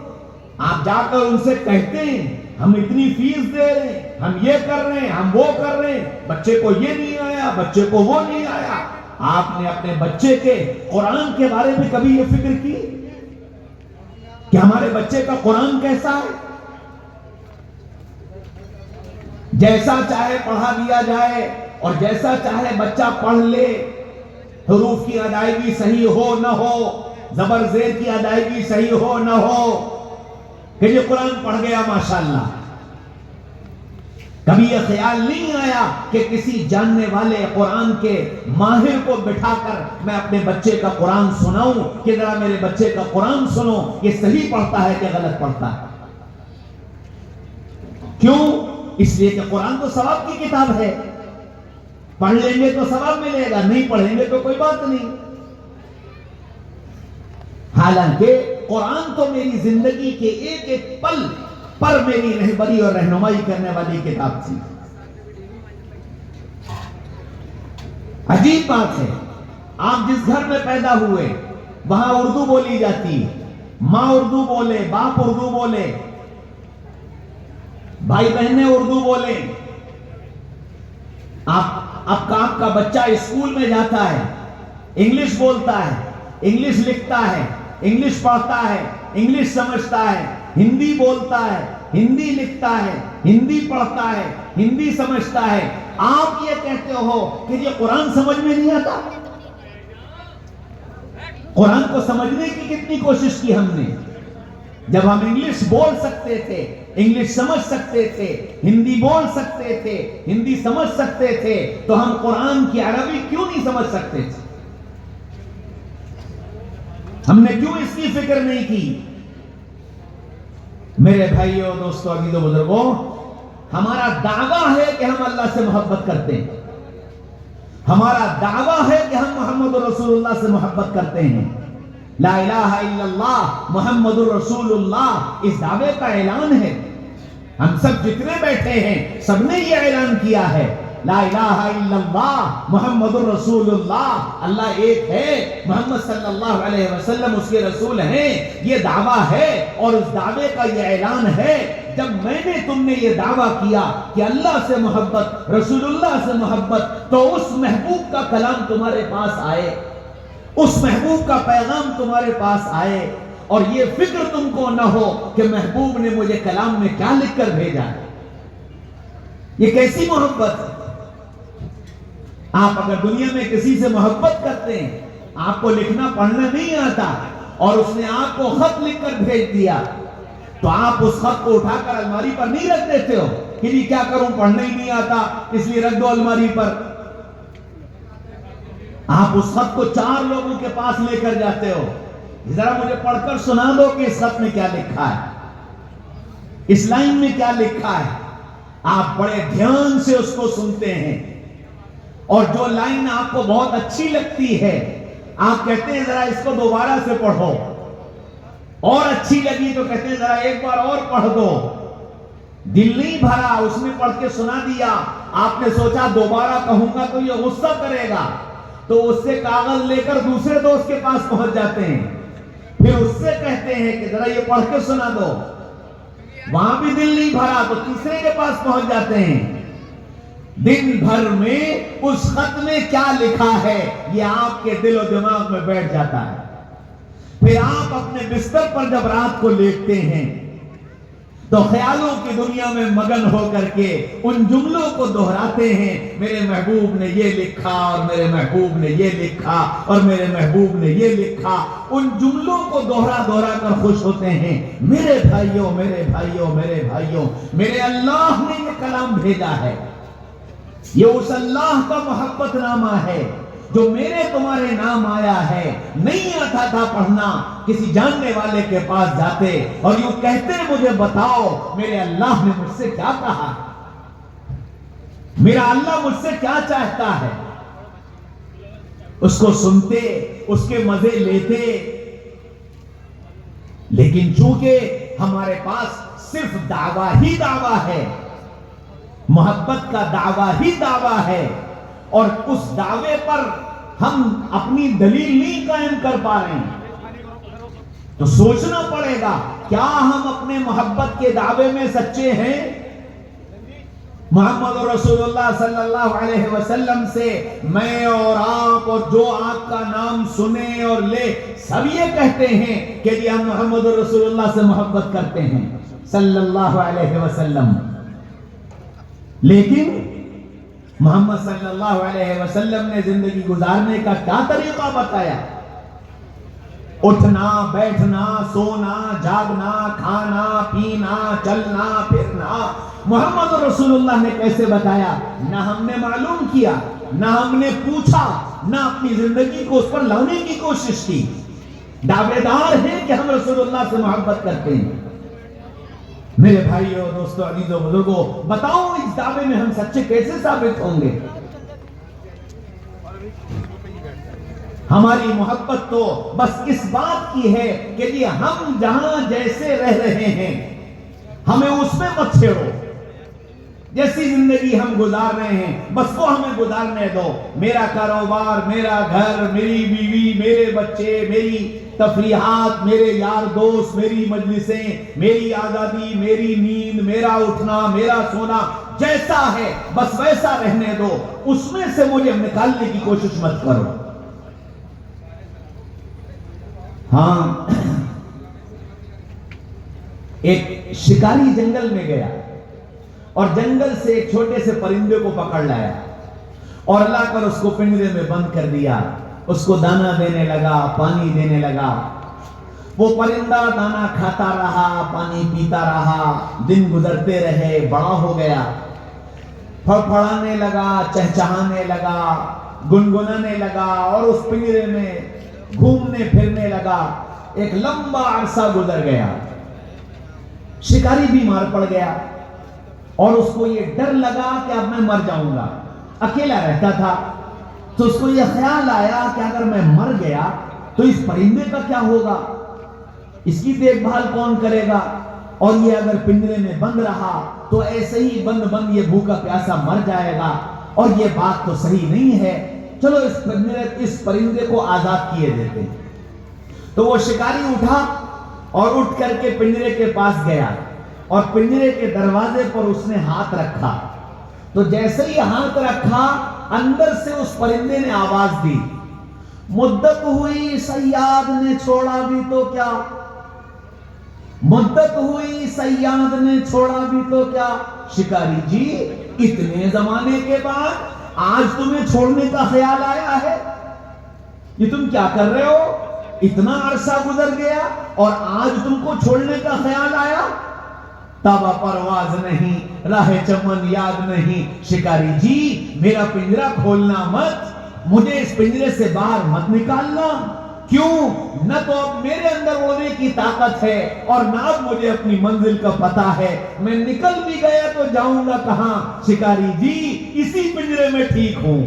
آپ جا کر ان سے کہتے ہیں ہم اتنی فیس دے رہے ہیں، ہم یہ کر رہے ہیں، ہم وہ کر رہے ہیں، بچے کو یہ نہیں آیا، بچے کو وہ نہیں آیا۔ آپ نے اپنے بچے کے قرآن کے بارے میں کبھی یہ فکر کی کہ ہمارے بچے کا قرآن کیسا ہے؟ جیسا چاہے پڑھا دیا جائے اور جیسا چاہے بچہ پڑھ لے، حروف کی ادائیگی صحیح ہو نہ ہو، زبر زیر کی ادائیگی صحیح ہو نہ ہو، کہ یہ قرآن پڑھ گیا ماشاءاللہ۔ کبھی یہ خیال نہیں آیا کہ کسی جاننے والے قرآن کے ماہر کو بٹھا کر میں اپنے بچے کا قرآن سناؤں کہ ذرا میرے بچے کا قرآن سنو، یہ صحیح پڑھتا ہے کہ غلط پڑھتا ہے؟ کیوں؟ اس لیے کہ قرآن تو ثواب کی کتاب ہے، پڑھ لیں گے تو ثواب ملے گا، نہیں پڑھیں گے تو کوئی بات نہیں۔ حالانکہ قرآن تو میری زندگی کے ایک ایک پل پر میری رہبری اور رہنمائی کرنے والی کتاب تھی۔ عجیب بات ہے، آپ جس گھر میں پیدا ہوئے وہاں اردو بولی جاتی، ماں اردو بولے، باپ اردو بولے، بھائی بہنیں اردو بولے۔ آپ کا بچہ اسکول میں جاتا ہے، انگلش بولتا ہے، انگلش لکھتا ہے، انگلش پڑھتا ہے، انگلش سمجھتا ہے، ہندی بولتا ہے، ہندی لکھتا ہے، ہندی پڑھتا ہے، ہندی سمجھتا ہے۔ آپ یہ کہتے ہو کہ یہ قرآن سمجھ میں نہیں آتا؟ قرآن کو سمجھنے کی کتنی کوشش کی ہم نے، جب ہم انگلش بول سکتے تھے، انگلش سمجھ سکتے تھے، ہندی بول سکتے تھے، ہندی سمجھ سکتے تھے، تو ہم قرآن کی عربی کیوں نہیں سمجھ سکتے تھے؟ ہم نے کیوں اس کی فکر نہیں کی؟ میرے بھائیوں، دوستوں، عزیزوں، بزرگوں، ہمارا دعویٰ ہے کہ ہم اللہ سے محبت کرتے ہیں، ہمارا دعویٰ ہے کہ ہم محمد رسول اللہ سے محبت کرتے ہیں۔ لا الہ الا اللہ محمد الرسول اللہ، اس دعوے کا اعلان ہے۔ ہم سب جتنے بیٹھے ہیں سب نے یہ اعلان کیا ہے، لا الہ الا اللہ محمد الرسول اللہ، اللہ ایک ہے، محمد صلی اللہ علیہ وسلم اس کے رسول ہیں، یہ دعویٰ ہے۔ اور اس دعوے کا یہ اعلان ہے، جب میں نے تم نے یہ دعویٰ کیا کہ اللہ سے محبت، رسول اللہ سے محبت، تو اس محبوب کا کلام تمہارے پاس آئے، اس محبوب کا پیغام تمہارے پاس آئے، اور یہ فکر تم کو نہ ہو کہ محبوب نے مجھے کلام میں کیا لکھ کر بھیجا ہے۔ یہ کیسی محبت ہے؟ آپ اگر دنیا میں کسی سے محبت کرتے ہیں، آپ کو لکھنا پڑھنا نہیں آتا، اور اس نے آپ کو خط لکھ کر بھیج دیا، تو آپ اس خط کو اٹھا کر الماری پر نہیں رکھ دیتے ہو کہ جی کیا کروں، پڑھنا ہی نہیں آتا اس لیے رکھ دو الماری پر۔ آپ اس خط کو 4 لوگوں کے پاس لے کر جاتے ہو، ذرا مجھے پڑھ کر سنا دو کہ اس خط میں کیا لکھا ہے، اس لائن میں کیا لکھا ہے۔ آپ بڑے دھیان سے اس کو سنتے ہیں، اور جو لائن آپ کو بہت اچھی لگتی ہے آپ کہتے ہیں ذرا اس کو دوبارہ سے پڑھو، اور اچھی لگی تو کہتے ہیں ذرا ایک بار اور پڑھ دو۔ دل نہیں بھرا، اس نے پڑھ کے سنا دیا، آپ نے سوچا دوبارہ کہوں گا تو یہ غصہ کرے گا، تو اس سے کاغذ لے کر دوسرے دوست کے پاس پہنچ جاتے ہیں، پھر اس سے کہتے ہیں کہ ذرا یہ پڑھ کے سنا دو، وہاں بھی دل نہیں بھرا تو تیسرے کے پاس پہنچ جاتے ہیں۔ دن بھر میں اس خط میں کیا لکھا ہے یہ آپ کے دل و دماغ میں بیٹھ جاتا ہے۔ پھر آپ اپنے بستر پر جب رات کو لیٹتے ہیں تو خیالوں کی دنیا میں مگن ہو کر کے ان جملوں کو دہراتے ہیں، میرے محبوب نے یہ لکھا اور میرے محبوب نے یہ لکھا اور میرے محبوب نے یہ لکھا، ان جملوں کو دوہرا دوہرا کر خوش ہوتے ہیں۔ میرے بھائیوں میرے بھائیوں میرے بھائیوں، میرے اللہ نے یہ کلام بھیجا ہے، یہ اس اللہ کا محبت نامہ ہے جو میرے تمہارے نام آیا ہے۔ نہیں آتا تھا پڑھنا، کسی جاننے والے کے پاس جاتے اور یوں کہتے مجھے بتاؤ میرے اللہ نے مجھ سے کیا کہا، میرا اللہ مجھ سے کیا چاہتا ہے۔ اس کو سنتے، اس کے مزے لیتے، لیکن چونکہ ہمارے پاس صرف دعویٰ ہی دعویٰ ہے، محبت کا دعویٰ ہی دعویٰ ہے، اور اس دعوے پر ہم اپنی دلیل نہیں قائم کر پا رہے ہیں، تو سوچنا پڑے گا کیا ہم اپنے محبت کے دعوے میں سچے ہیں؟ محمد رسول اللہ صلی اللہ علیہ وسلم سے میں اور آپ اور جو آپ کا نام سنے اور لے سب یہ کہتے ہیں کہ جی ہم محمد رسول اللہ سے محبت کرتے ہیں صلی اللہ علیہ وسلم، لیکن محمد صلی اللہ علیہ وسلم نے زندگی گزارنے کا کیا طریقہ بتایا؟ اٹھنا، بیٹھنا، سونا، جاگنا، کھانا، پینا، چلنا، پھرنا، محمد رسول اللہ نے کیسے بتایا؟ نہ ہم نے معلوم کیا، نہ ہم نے پوچھا، نہ اپنی زندگی کو اس پر لانے کی کوشش کی۔ دعوے دار ہیں کہ ہم رسول اللہ سے محبت کرتے ہیں۔ میرے بھائیوں، دوستو، عزیزو، بزرگوں، بتاؤ اس دعوے میں ہم سچے کیسے ثابت ہوں گے؟ ہماری محبت تو بس اس بات کی ہے کہ جی ہم جہاں جیسے رہ رہے ہیں ہمیں اس میں مت چھیڑو، جیسی زندگی ہم گزار رہے ہیں بس وہ ہمیں گزارنے دو۔ میرا کاروبار، میرا گھر، میری بیوی، میرے بچے، میری تفریحات، میرے یار دوست، میری مجلسیں، میری آزادی، میری نیند، میرا اٹھنا، میرا سونا جیسا ہے بس ویسا رہنے دو، اس میں سے مجھے نکالنے کی کوشش مت کرو۔ ہاں، ایک شکاری جنگل میں گیا اور جنگل سے ایک چھوٹے سے پرندے کو پکڑ لایا اور لا کر اس کو پنجرے میں بند کر دیا، اس کو دانا دینے لگا، پانی دینے لگا۔ وہ پرندہ دانا کھاتا رہا، پانی پیتا رہا، دن گزرتے رہے، بڑا ہو گیا، پھڑپھڑانے لگا، چہچہانے لگا، گنگنانے لگا اور اس پنجرے میں گھومنے پھرنے لگا۔ ایک لمبا عرصہ گزر گیا، شکاری بیمار پڑ گیا اور اس کو یہ ڈر لگا کہ اب میں مر جاؤں گا۔ اکیلا رہتا تھا تو اس کو یہ خیال آیا کہ اگر میں مر گیا تو اس پرندے کا کیا ہوگا، اس کی دیکھ بھال کون کرے گا، اور یہ اگر پنجرے میں بند رہا تو ایسے ہی بند یہ بھوکا پیاسا مر جائے گا، اور یہ بات تو صحیح نہیں ہے، چلو اس پرندے کو آزاد کیے دیتے۔ تو وہ شکاری اٹھا اور اٹھ کر کے پنجرے کے پاس گیا اور پنجرے کے دروازے پر اس نے ہاتھ رکھا، تو جیسے ہی ہاتھ رکھا اندر سے اس پرندے نے آواز دی، مدت ہوئی صیاد نے چھوڑا بھی تو کیا، مدت ہوئی صیاد نے چھوڑا بھی تو کیا۔ شکاری جی، اتنے زمانے کے بعد آج تمہیں چھوڑنے کا خیال آیا ہے، یہ تم کیا کر رہے ہو؟ اتنا عرصہ گزر گیا اور آج تم کو چھوڑنے کا خیال آیا؟ تابہ پرواز نہیں، راہ چمن یاد نہیں، شکاری جی میرا پنجرا کھولنا مت، مجھے اس پنجرے سے باہر مت نکالنا۔ کیوں؟ نہ تو اب میرے اندر اڑنے کی طاقت ہے اور نہ اب مجھے اپنی منزل کا پتہ ہے، میں نکل بھی گیا تو جاؤں گا کہاں؟ شکاری جی اسی پنجرے میں ٹھیک ہوں۔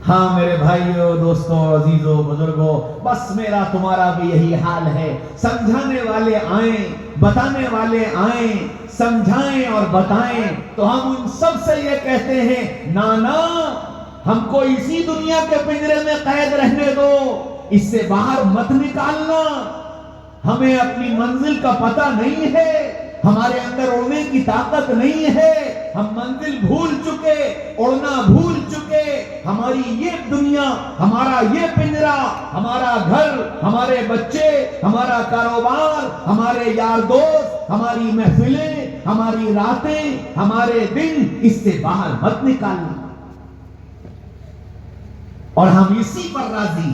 ہاں میرے بھائیوں، دوستوں، عزیزوں، بزرگوں، بس میرا تمہارا بھی یہی حال ہے۔ سمجھانے والے آئیں، بتانے والے آئیں، سمجھائیں اور بتائیں تو ہم ان سب سے یہ کہتے ہیں نانا ہم کو اسی دنیا کے پنجرے میں قید رہنے دو، اس سے باہر مت نکالنا، ہمیں اپنی منزل کا پتہ نہیں ہے، ہمارے اندر اڑنے کی طاقت نہیں ہے، ہم منزل بھول چکے، اڑنا بھول چکے، ہماری یہ دنیا، ہمارا یہ پنجرا، ہمارا گھر، ہمارے بچے، ہمارا کاروبار، ہمارے یار دوست، ہماری محفلیں، ہماری راتیں، ہمارے دن، اس سے باہر مت نکالنا۔ اور ہم اسی پر راضی،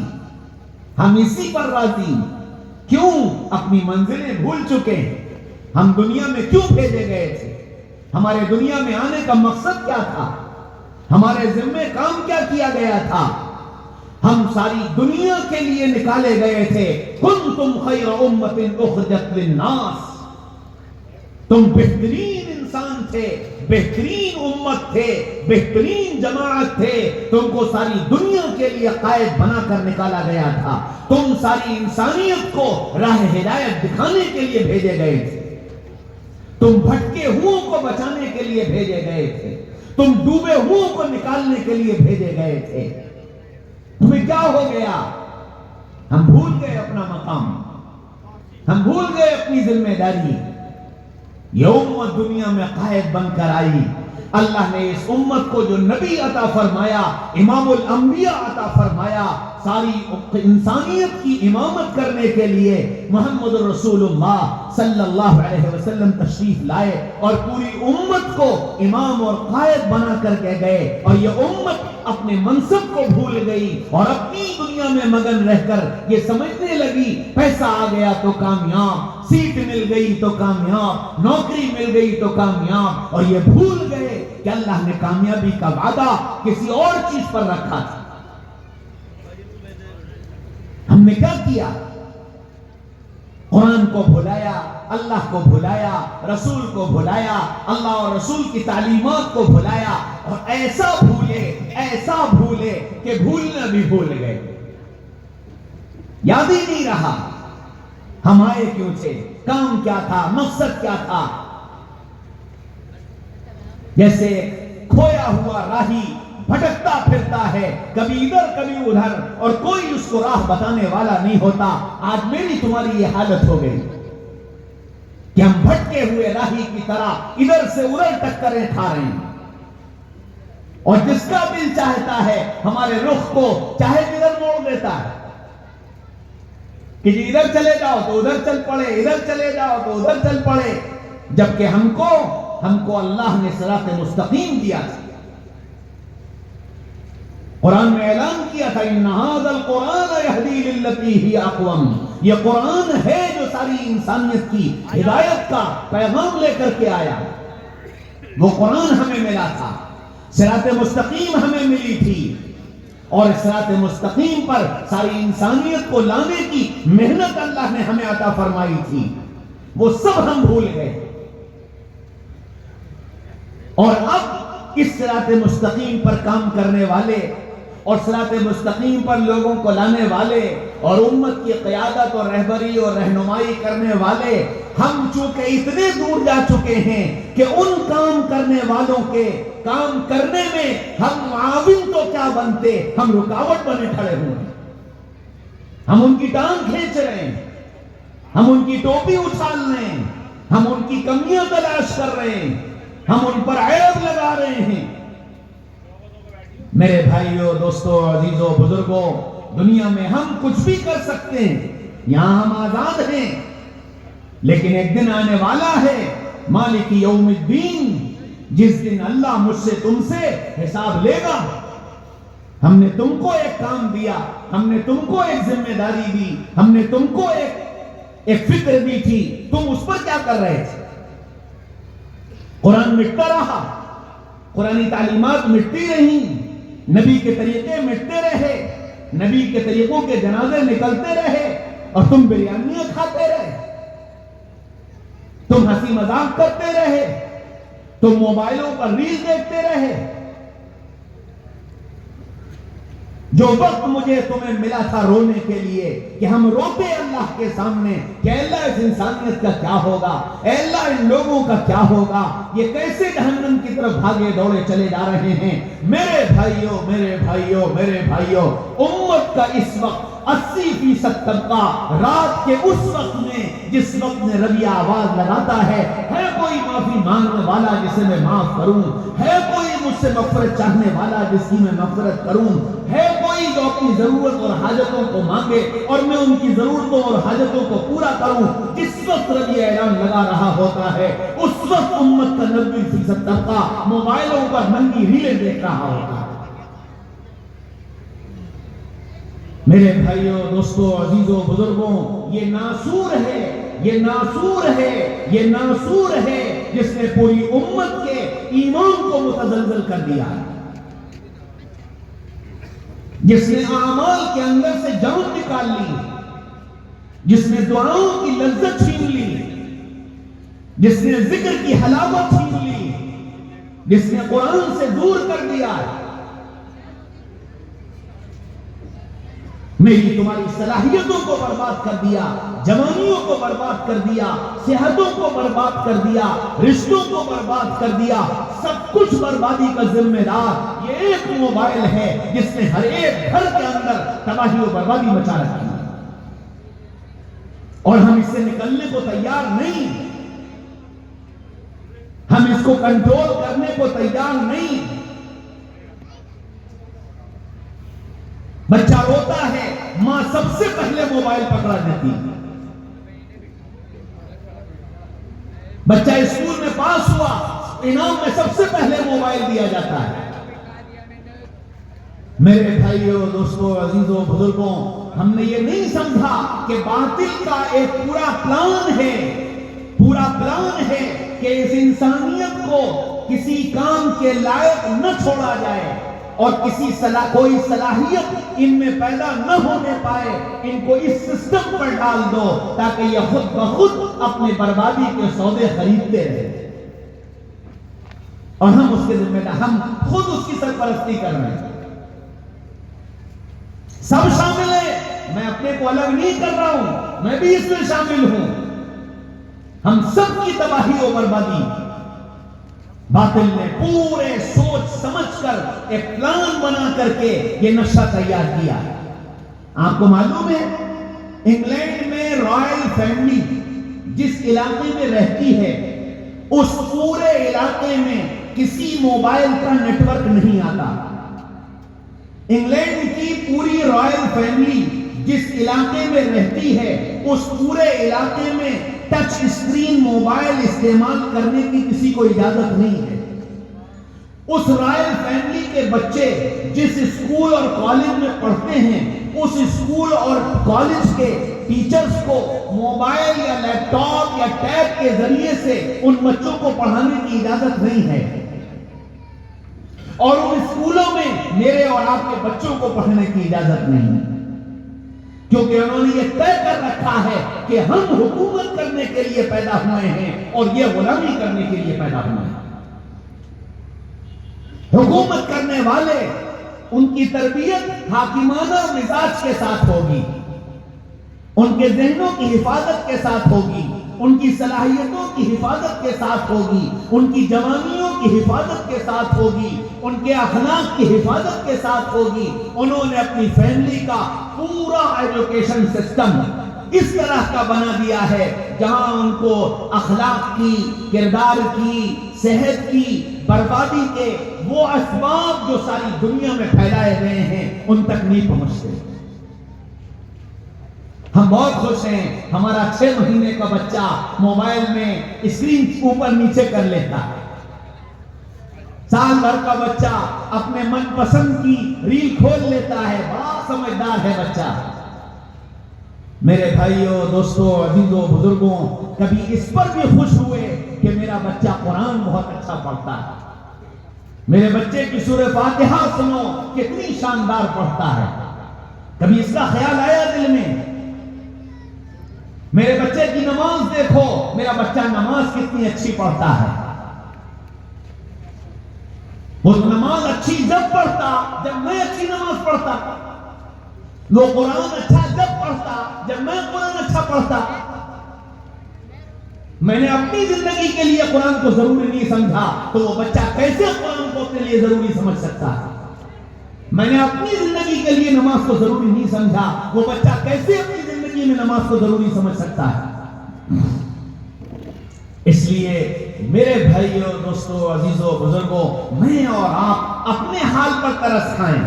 ہم اسی پر راضی، کیوں؟ اپنی منزلیں بھول چکے ہیں۔ ہم دنیا میں کیوں بھیجے گئے تھے؟ ہمارے دنیا میں آنے کا مقصد کیا تھا؟ ہمارے ذمے کام کیا کیا گیا تھا؟ ہم ساری دنیا کے لیے نکالے گئے تھے۔ کنتم خیر امۃ اخرجت للناس، تم بہترین انسان تھے، بہترین امت تھے، بہترین جماعت تھے، تم کو ساری دنیا کے لیے قائد بنا کر نکالا گیا تھا، تم ساری انسانیت کو راہ ہدایت دکھانے کے لیے بھیجے گئے تھے، تم بھٹکے ہوئوں کو بچانے کے لیے بھیجے گئے تھے، تم ڈوبے ہوئوں کو نکالنے کے لیے بھیجے گئے تھے۔ تمہیں کیا ہو گیا؟ ہم بھول گئے اپنا مقام، ہم بھول گئے اپنی ذمہ داری۔ یہ امت دنیا میں قائد بن کر آئی، اللہ نے اس امت کو جو نبی عطا فرمایا، امام الانبیاء عطا فرمایا، ساری انسانیت کی امامت کرنے کے لیے محمد رسول اللہ صلی اللہ علیہ وسلم تشریف لائے اور پوری امت کو امام اور قائد بنا کر کے گئے، اور یہ امت اپنے منصب کو بھول گئی اور اپنی دنیا میں مگن رہ کر یہ سمجھنے لگی پیسہ آ گیا تو کامیاب، سیٹ مل گئی تو کامیاب، نوکری مل گئی تو کامیاب، اور یہ بھول گئے کہ اللہ نے کامیابی کا وعدہ کسی اور چیز پر رکھا تھا۔ ہم نے کیا کیا؟ قرآن کو بھلایا، اللہ کو بھلایا، رسول کو بھلایا، اللہ اور رسول کی تعلیمات کو بھلایا، اور ایسا بھولے کہ بھولنا بھی بھول گئے، یاد ہی نہیں رہا ہم آئے کیوں تھے، کام کیا تھا، مقصد کیا تھا۔ جیسے کھویا ہوا راہی بھٹکتا پھرتا ہے، کبھی ادھر کبھی ادھر، اور کوئی اس کو راہ بتانے والا نہیں ہوتا۔ آج میری تمہاری یہ حالت ہو گئی کہ ہم بھٹکے ہوئے راہی کی طرح ادھر سے ادھر ٹکریں کھا رہے ہیں، اور جس کا دل چاہتا ہے ہمارے رخ کو چاہے ادھر موڑ دیتا ہے کہ جی ادھر چلے جاؤ تو ادھر چل پڑے، ادھر چلے جاؤ تو ادھر چل پڑے، جبکہ ہم کو اللہ نے صراط مستقیم دیا تھا۔ قرآن میں اعلان کیا تھا ان ھذا القرآن یہدی للتی ہی اقوم، یہ قرآن ہے جو ساری انسانیت کی ہدایت کا پیغام لے کر کے آیا۔ وہ قرآن ہمیں ملا تھا، صراط مستقیم ہمیں ملی تھی، اور صراط مستقیم پر ساری انسانیت کو لانے کی محنت اللہ نے ہمیں عطا فرمائی تھی، وہ سب ہم بھول گئے۔ اور اب اس صراط مستقیم پر کام کرنے والے اور صراط مستقیم پر لوگوں کو لانے والے اور امت کی قیادت اور رہبری اور رہنمائی کرنے والے ہم چونکہ اتنے دور جا چکے ہیں کہ ان کام کرنے والوں کے کام کرنے میں ہم معاون تو کیا بنتے، ہم رکاوٹ بنے کھڑے ہوئے ہیں، ہم ان کی ٹانگ کھینچ رہے ہیں، ہم ان کی ٹوپی اچھال رہے ہیں، ہم ان کی کمیاں تلاش کر رہے ہیں، ہم ان پر عیب لگا رہے ہیں۔ میرے بھائیوں، دوستوں، عزیزوں، بزرگوں، دنیا میں ہم کچھ بھی کر سکتے ہیں، یہاں ہم آزاد ہیں، لیکن ایک دن آنے والا ہے مالک یوم الدین، جس دن اللہ مجھ سے تم سے حساب لے گا۔ ہم نے تم کو ایک کام دیا، ہم نے تم کو ایک ذمہ داری دی، ہم نے تم کو ایک فکر دی تھی، تم اس پر کیا کر رہے تھے؟ قرآن مٹتا رہا، قرآنی تعلیمات مٹتی رہیں، نبی کے طریقے مٹتے رہے، نبی کے طریقوں کے جنازے نکلتے رہے، اور تم بریانیاں کھاتے رہے، تم ہنسی مذاق کرتے رہے، تم موبائلوں پر ریل دیکھتے رہے۔ جو وقت مجھے تمہیں ملا تھا رونے کے لیے کہ ہم روتے اللہ کے سامنے کہ اے اللہ اس انسانیت کا کیا ہوگا، اے اللہ ان لوگوں کا کیا ہوگا، یہ کیسے جہنم کی طرف بھاگے دوڑے چلے جا رہے ہیں۔ میرے بھائیوں میرے بھائیوں میرے بھائیوں، امت کا اس وقت 80% طبقہ رات کے اس وقت میں جس وقت میں ربیہ آواز لگاتا ہے کوئی معافی مانگنے والا جسے میں معاف کروں، ہے کوئی مجھ سے مغفرت چاہنے والا جس کی میں مغفرت کروں، ہے کوئی جو اپنی ضرورت اور حاجتوں کو مانگے اور میں ان کی ضرورتوں اور حاجتوں کو پورا کروں۔ جس وقت ربیہ اعلان لگا رہا ہوتا ہے اس وقت امت کا 90% طبقہ موبائلوں پر ننگی ریلیں دیکھ رہا ہوتا ہے۔ میرے بھائیوں دوستوں عزیزوں بزرگوں، یہ ناسور ہے، یہ ناسور ہے، یہ ناسور ہے جس نے پوری امت کے ایمان کو متزلزل کر دیا، جس نے اعمال کے اندر سے جان نکال لی، جس نے دعاؤں کی لذت چھین لی، جس نے ذکر کی حلاوت چھین لی، جس نے قرآن سے دور کر دیا۔ میری تمہاری صلاحیتوں کو برباد کر دیا، جوانیوں کو برباد کر دیا، صحتوں کو برباد کر دیا، رشتوں کو برباد کر دیا، سب کچھ بربادی کا ذمہ دار یہ ایک موبائل ہے جس نے ہر ایک گھر کے اندر تباہی و بربادی مچا رکھی ہے، اور ہم اس سے نکلنے کو تیار نہیں، ہم اس کو کنٹرول کرنے کو تیار نہیں۔ بچہ روتا ہے، ماں سب سے پہلے موبائل پکڑا دیتی ہے۔ بچہ اسکول میں پاس ہوا، انعام میں سب سے پہلے موبائل دیا جاتا ہے۔ میرے بھائیوں دوستوں عزیزوں بزرگوں، ہم نے یہ نہیں سمجھا کہ باطل کا ایک پورا پلان ہے، پورا پلان ہے کہ اس انسانیت کو کسی کام کے لائق نہ چھوڑا جائے اور کوئی صلاحیت ان میں پیدا نہ ہونے پائے، ان کو اس سسٹم پر ڈال دو تاکہ یہ خود بخود اپنے بربادی کے سودے خریدتے رہے، اور ہم اس کے ذمہ دار، ہم خود اس کی سرپرستی کر رہے ہیں۔ سب شامل ہیں، میں اپنے کو الگ نہیں کر رہا ہوں، میں بھی اس میں شامل ہوں۔ ہم سب کی تباہی و بربادی باطل نے پورے سوچ سمجھ کر ایک پلان بنا کر کے یہ نقشہ تیار کیا۔ آپ کو معلوم ہے انگلینڈ میں رائل فیملی جس علاقے میں رہتی ہے اس پورے علاقے میں کسی موبائل کا نیٹ ورک نہیں آتا۔ انگلینڈ کی پوری رائل فیملی جس علاقے میں رہتی ہے اس پورے علاقے میں ٹچ اسکرین موبائل استعمال کرنے کی کسی کو اجازت نہیں ہے۔ اس رائل فیملی کے بچے جس اسکول اور کالج میں پڑھتے ہیں اس اسکول اور کالج کے ٹیچرز کو موبائل یا لیپ ٹاپ یا ٹیب کے ذریعے سے ان بچوں کو پڑھانے کی اجازت نہیں ہے، اور ان اسکولوں میں میرے اور آپ کے بچوں کو پڑھنے کی اجازت نہیں ہے، کیونکہ انہوں نے یہ طے کر رکھا ہے کہ ہم حکومت کرنے کے لیے پیدا ہوئے ہیں اور یہ غلامی کرنے کے لیے پیدا ہوئے ہیں۔ حکومت کرنے والے ان کی تربیت حاکمانہ مزاج کے ساتھ ہوگی، ان کے ذہنوں کی حفاظت کے ساتھ ہوگی، ان کی صلاحیتوں کی حفاظت کے ساتھ ہوگی، ان کی جوانیوں کی حفاظت کے ساتھ ہوگی، ان کے اخلاق کی حفاظت کے ساتھ ہوگی۔ انہوں نے اپنی فیملی کا پورا ایجوکیشن سسٹم اس طرح کا بنا دیا ہے جہاں ان کو اخلاق کی، کردار کی، صحت کی بربادی کے وہ اسباب جو ساری دنیا میں پھیلائے گئے ہیں ان تک نہیں پہنچتے۔ ہم بہت خوش ہیں ہمارا 6 مہینے کا بچہ موبائل میں اسکرین اوپر نیچے کر لیتا ہے، سال بھر کا بچہ اپنے من پسند کی ریل کھول لیتا ہے، بڑا سمجھدار ہے بچہ۔ میرے بھائیوں، دوستوں، عزیزوں، بزرگوں، کبھی اس پر بھی خوش ہوئے کہ میرا بچہ قرآن بہت اچھا پڑھتا ہے، میرے بچے کی سورہ فاتحہ سنو کتنی شاندار پڑھتا ہے؟ کبھی اس کا خیال آیا دل میں؟ میرے بچے کی نماز دیکھو، میرا بچہ نماز کتنی اچھی پڑھتا ہے۔ وہ نماز اچھی جب پڑھتا جب میں اچھی نماز پڑھتا، وہ قرآن اچھا جب پڑھتا جب میں قرآن اچھا پڑھتا۔ میں نے اپنی زندگی کے لیے قرآن کو ضروری نہیں سمجھا تو وہ بچہ کیسے قرآن کو اپنے لیے ضروری سمجھ سکتا ہے؟ میں نے اپنی زندگی کے لیے نماز کو ضروری نہیں سمجھا، وہ بچہ کیسے اپنی زندگی میں نماز کو ضروری سمجھ سکتا ہے؟ اس لیے میرے بھائیوں، دوستوں، عزیزوں، بزرگوں، میں اور آپ اپنے حال پر ترس کھائیں،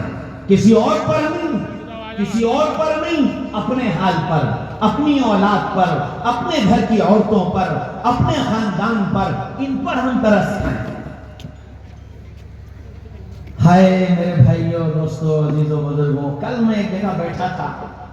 کسی اور پر نہیں، کسی اور پر نہیں، اپنے حال پر، اپنی اولاد پر، اپنے گھر کی عورتوں پر، اپنے خاندان پر، ان پر ہم ترس کھائیں۔ ہائے میرے بھائیوں، دوستوں، عزیزوں، بزرگوں، کل میں ایک جگہ بیٹھا تھا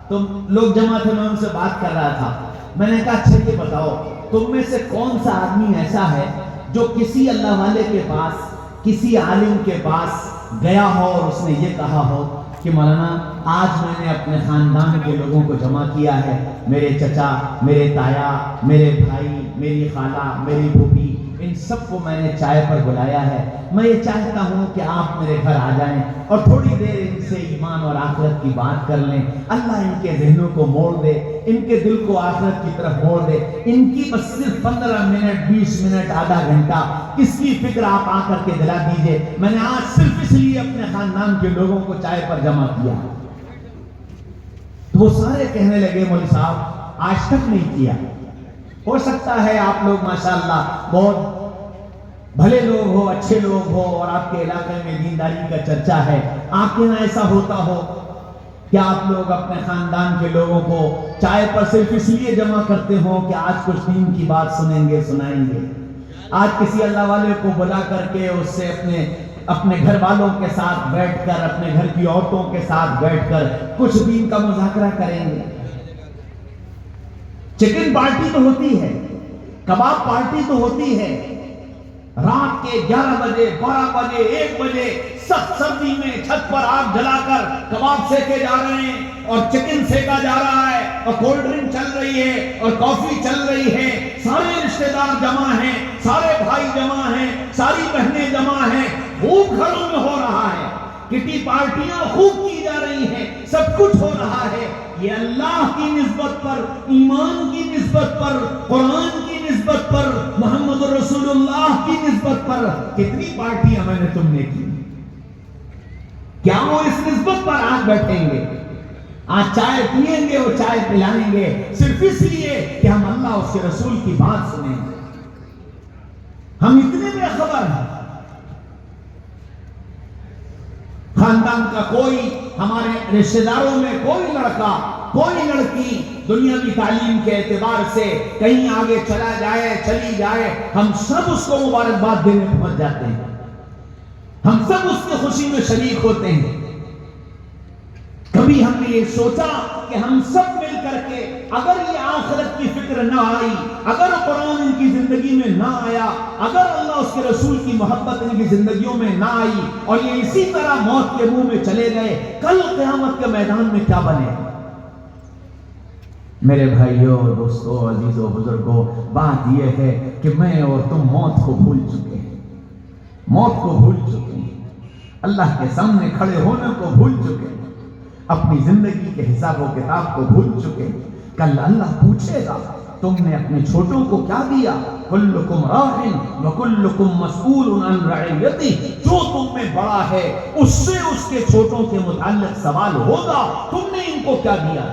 تو لوگ جمع تھے، میں ان سے بات کر رہا تھا۔ میں نے کہا اچھا یہ بتاؤ تم میں سے کون سا آدمی ایسا ہے جو کسی اللہ والے کے پاس، کسی عالم کے پاس گیا ہو اور اس نے یہ کہا ہو کہ مولانا آج میں نے اپنے خاندان کے لوگوں کو جمع کیا ہے، میرے چچا، میرے تایا، میرے بھائی، میری خالہ، میری پھوپھی، ان سب کو میں نے چائے پر بلایا ہے، میں یہ چاہتا ہوں کہ آپ میرے گھر آ جائیں اور تھوڑی دیر ان سے ایمان اور آخرت کی بات کر لیں، اللہ ان کے ذہنوں کو موڑ دے، ان کے دل کو آخرت کی طرف موڑ دے، ان کی بس صرف 15 منٹ، 20 منٹ، آدھا گھنٹہ اس کی فکر آپ آ کر کے دلا دیجئے۔ میں نے آج صرف اس لیے اپنے خاندان کے لوگوں کو چائے پر جمع کیا۔ تو وہ سارے کہنے لگے مولوی صاحب آج تک نہیں کیا۔ ہو سکتا ہے آپ لوگ ماشاءاللہ بہت بھلے لوگ ہو، اچھے لوگ ہو اور آپ کے علاقے میں دینداری کا چرچا ہے، آپ کے یہاں ایسا ہوتا ہو کہ آپ لوگ اپنے خاندان کے لوگوں کو چائے پر صرف اس لیے جمع کرتے ہو کہ آج کچھ دین کی بات سنیں گے، سنائیں گے، آج کسی اللہ والے کو بلا کر کے اس سے اپنے گھر والوں کے ساتھ بیٹھ کر، اپنے گھر کی عورتوں کے ساتھ بیٹھ کر کچھ دین کا مذاکرہ کریں گے۔ چکن پارٹی تو ہوتی ہے، کباب پارٹی تو ہوتی ہے، رات کے 11 بجے، 12 بجے، 1 بجے سخت سردی میں چھت پر آگ جلا کر کباب سیکے جا رہے ہیں اور چکن سیکا جا رہا ہے اور کولڈ ڈرنک چل رہی ہے اور کافی چل رہی ہے، سارے رشتہ دار جمع ہیں، سارے بھائی جمع ہیں، ساری بہنیں جمع ہیں، خوب گھروں میں ہو رہا ہے، کٹی پارٹیاں خوب کی جا رہی ہیں، سب کچھ ہو رہا ہے۔ یہ اللہ کی نسبت پر، ایمان کی نسبت پر، قرآن کی نسبت پر، محمد رسول اللہ کی نسبت پر کتنی پارٹیاں میں نے تم نے کی؟ کیا وہ اس نسبت پر آج بیٹھیں گے، آج چائے پئیں گے اور چائے پلائیں گے صرف اس لیے کہ ہم اللہ اس کے رسول کی بات سنیں؟ ہم اتنے بے خبر ہیں۔ خاندان کا کوئی، ہمارے رشتہ داروں میں کوئی لڑکا، کوئی لڑکی دنیاوی تعلیم کے اعتبار سے کہیں آگے چلا جائے، چلی جائے، ہم سب اس کو مبارکباد دینے پہنچ جاتے ہیں، ہم سب اس کی خوشی میں شریک ہوتے ہیں۔ کبھی ہم نے یہ سوچا کہ ہم سب مل کر کے اگر یہ آخرت کی فکر نہ آئی، اگر قرآن ان کی زندگی میں نہ آیا، اگر اللہ اس کے رسول کی محبت ان کی زندگیوں میں نہ آئی اور یہ اسی طرح موت کے منہ میں چلے گئے، کل قیامت کے میدان میں کیا بنے؟ میرے بھائیوں، دوستوں، عزیزوں، بزرگوں، بات یہ ہے کہ میں اور تم موت کو بھول چکے ہیں، موت کو بھول چکے ہیں، اللہ کے سامنے کھڑے ہونے کو بھول چکے ہیں، اپنی زندگی کے حساب و کتاب کو بھول چکے ہیں۔ کل اللہ پوچھے گا تم نے اپنے چھوٹوں کو کیا دیا؟ کلکم راع وکلکم مسئول عن رعیتہ، جو تم میں بڑا ہے اس سے اس کے چھوٹوں کے متعلق سوال ہوگا، تم نے ان کو کیا دیا؟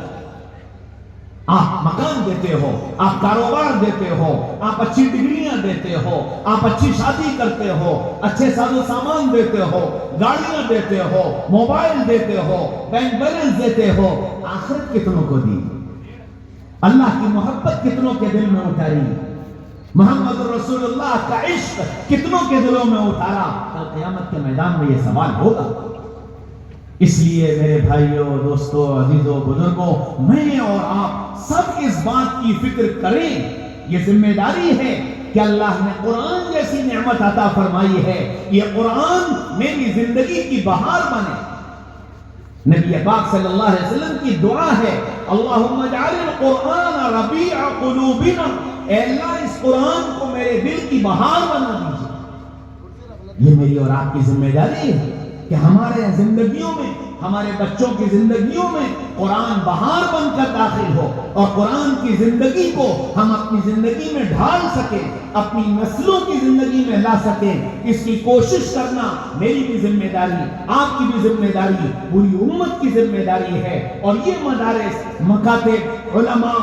آپ مکان دیتے ہو، آپ کاروبار دیتے ہو، آپ اچھی ڈگریاں دیتے ہو، آپ اچھی شادی کرتے ہو، اچھے ساز و سامان دیتے ہو، گاڑیاں دیتے ہو، موبائل دیتے ہو، بینک بیلنس دیتے ہو، آخرت کتنوں کو دی؟ اللہ کی محبت کتنوں کے دل میں اتاری؟ محمد رسول اللہ کا عشق کتنوں کے دلوں میں اتارا؟ کل قیامت کے میدان میں یہ سوال ہوگا۔ اس لیے میرے بھائیوں، دوستوں، عزیزوں، بزرگوں، میں اور آپ سب اس بات کی فکر کریں، یہ ذمہ داری ہے کہ اللہ نے قرآن جیسی نعمت عطا فرمائی ہے، یہ قرآن میری زندگی کی بہار بنے۔ نبی پاک صلی اللہ علیہ وسلم کی دعا ہے، اللہم اجعل القرآن ربیع قلوبنا، اے اللہ اس قرآن کو میرے دل کی بہار بنا دیجیے۔ یہ میری اور آپ کی ذمہ داری ہے کہ ہمارے زندگیوں میں، ہمارے بچوں کی زندگیوں میں قرآن بہار بن کر داخل ہو، اور قرآن کی زندگی کو ہم اپنی زندگی میں ڈھال سکیں، اپنی نسلوں کی زندگی میں لا سکیں۔ اس کی کوشش کرنا میری بھی ذمہ داری، آپ کی بھی ذمہ داری، پوری امت کی ذمہ داری ہے۔ اور یہ مدارس، مکاتب، علماء،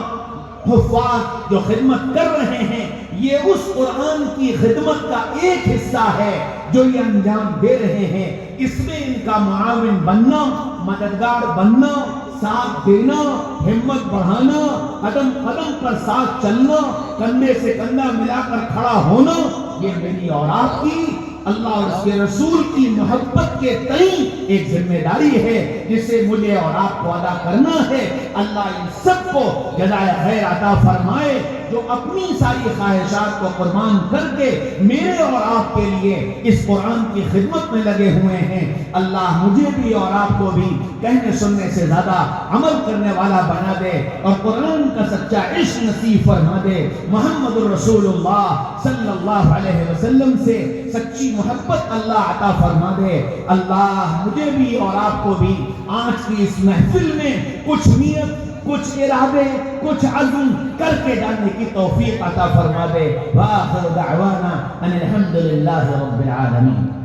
حفاظ جو خدمت کر رہے ہیں، یہ اس قرآن کی خدمت کا ایک حصہ ہے جو یہ انجام دے رہے ہیں۔ اس میں ان کا معاون بننا، مددگار بننا، ساتھ دینا، ہمت بڑھانا، قدم قدم پر ساتھ چلنا، کندھے سے کندھا ملا کر کھڑا ہونا، یہ میری اور آپ کی اللہ اور اس کے رسول کی محبت کے تئیں ایک ذمہ داری ہے جسے مجھے اور آپ کو ادا کرنا ہے۔ اللہ ان سب کو جزائے خیر عطا فرمائے جو اپنی ساری خواہشات کو قربان کر کے میرے اور آپ کے لیے اس قرآن کی خدمت میں لگے ہوئے ہیں۔ اللہ مجھے بھی اور آپ کو بھی کہنے سننے سے زیادہ عمل کرنے والا بنا دے، اور قرآن کا سچا عشق نصیب فرما دے۔ محمد رسول اللہ صلی اللہ علیہ وسلم سے سچی محبت اللہ عطا فرما دے۔ اللہ مجھے بھی اور آپ کو بھی آج کی اس محفل میں کچھ نیت، کچھ ارادے، کچھ عزم کر کے جانے کی توفیق عطا فرما دے۔ وآخر دعوانا ان الحمد للہ رب العالمین۔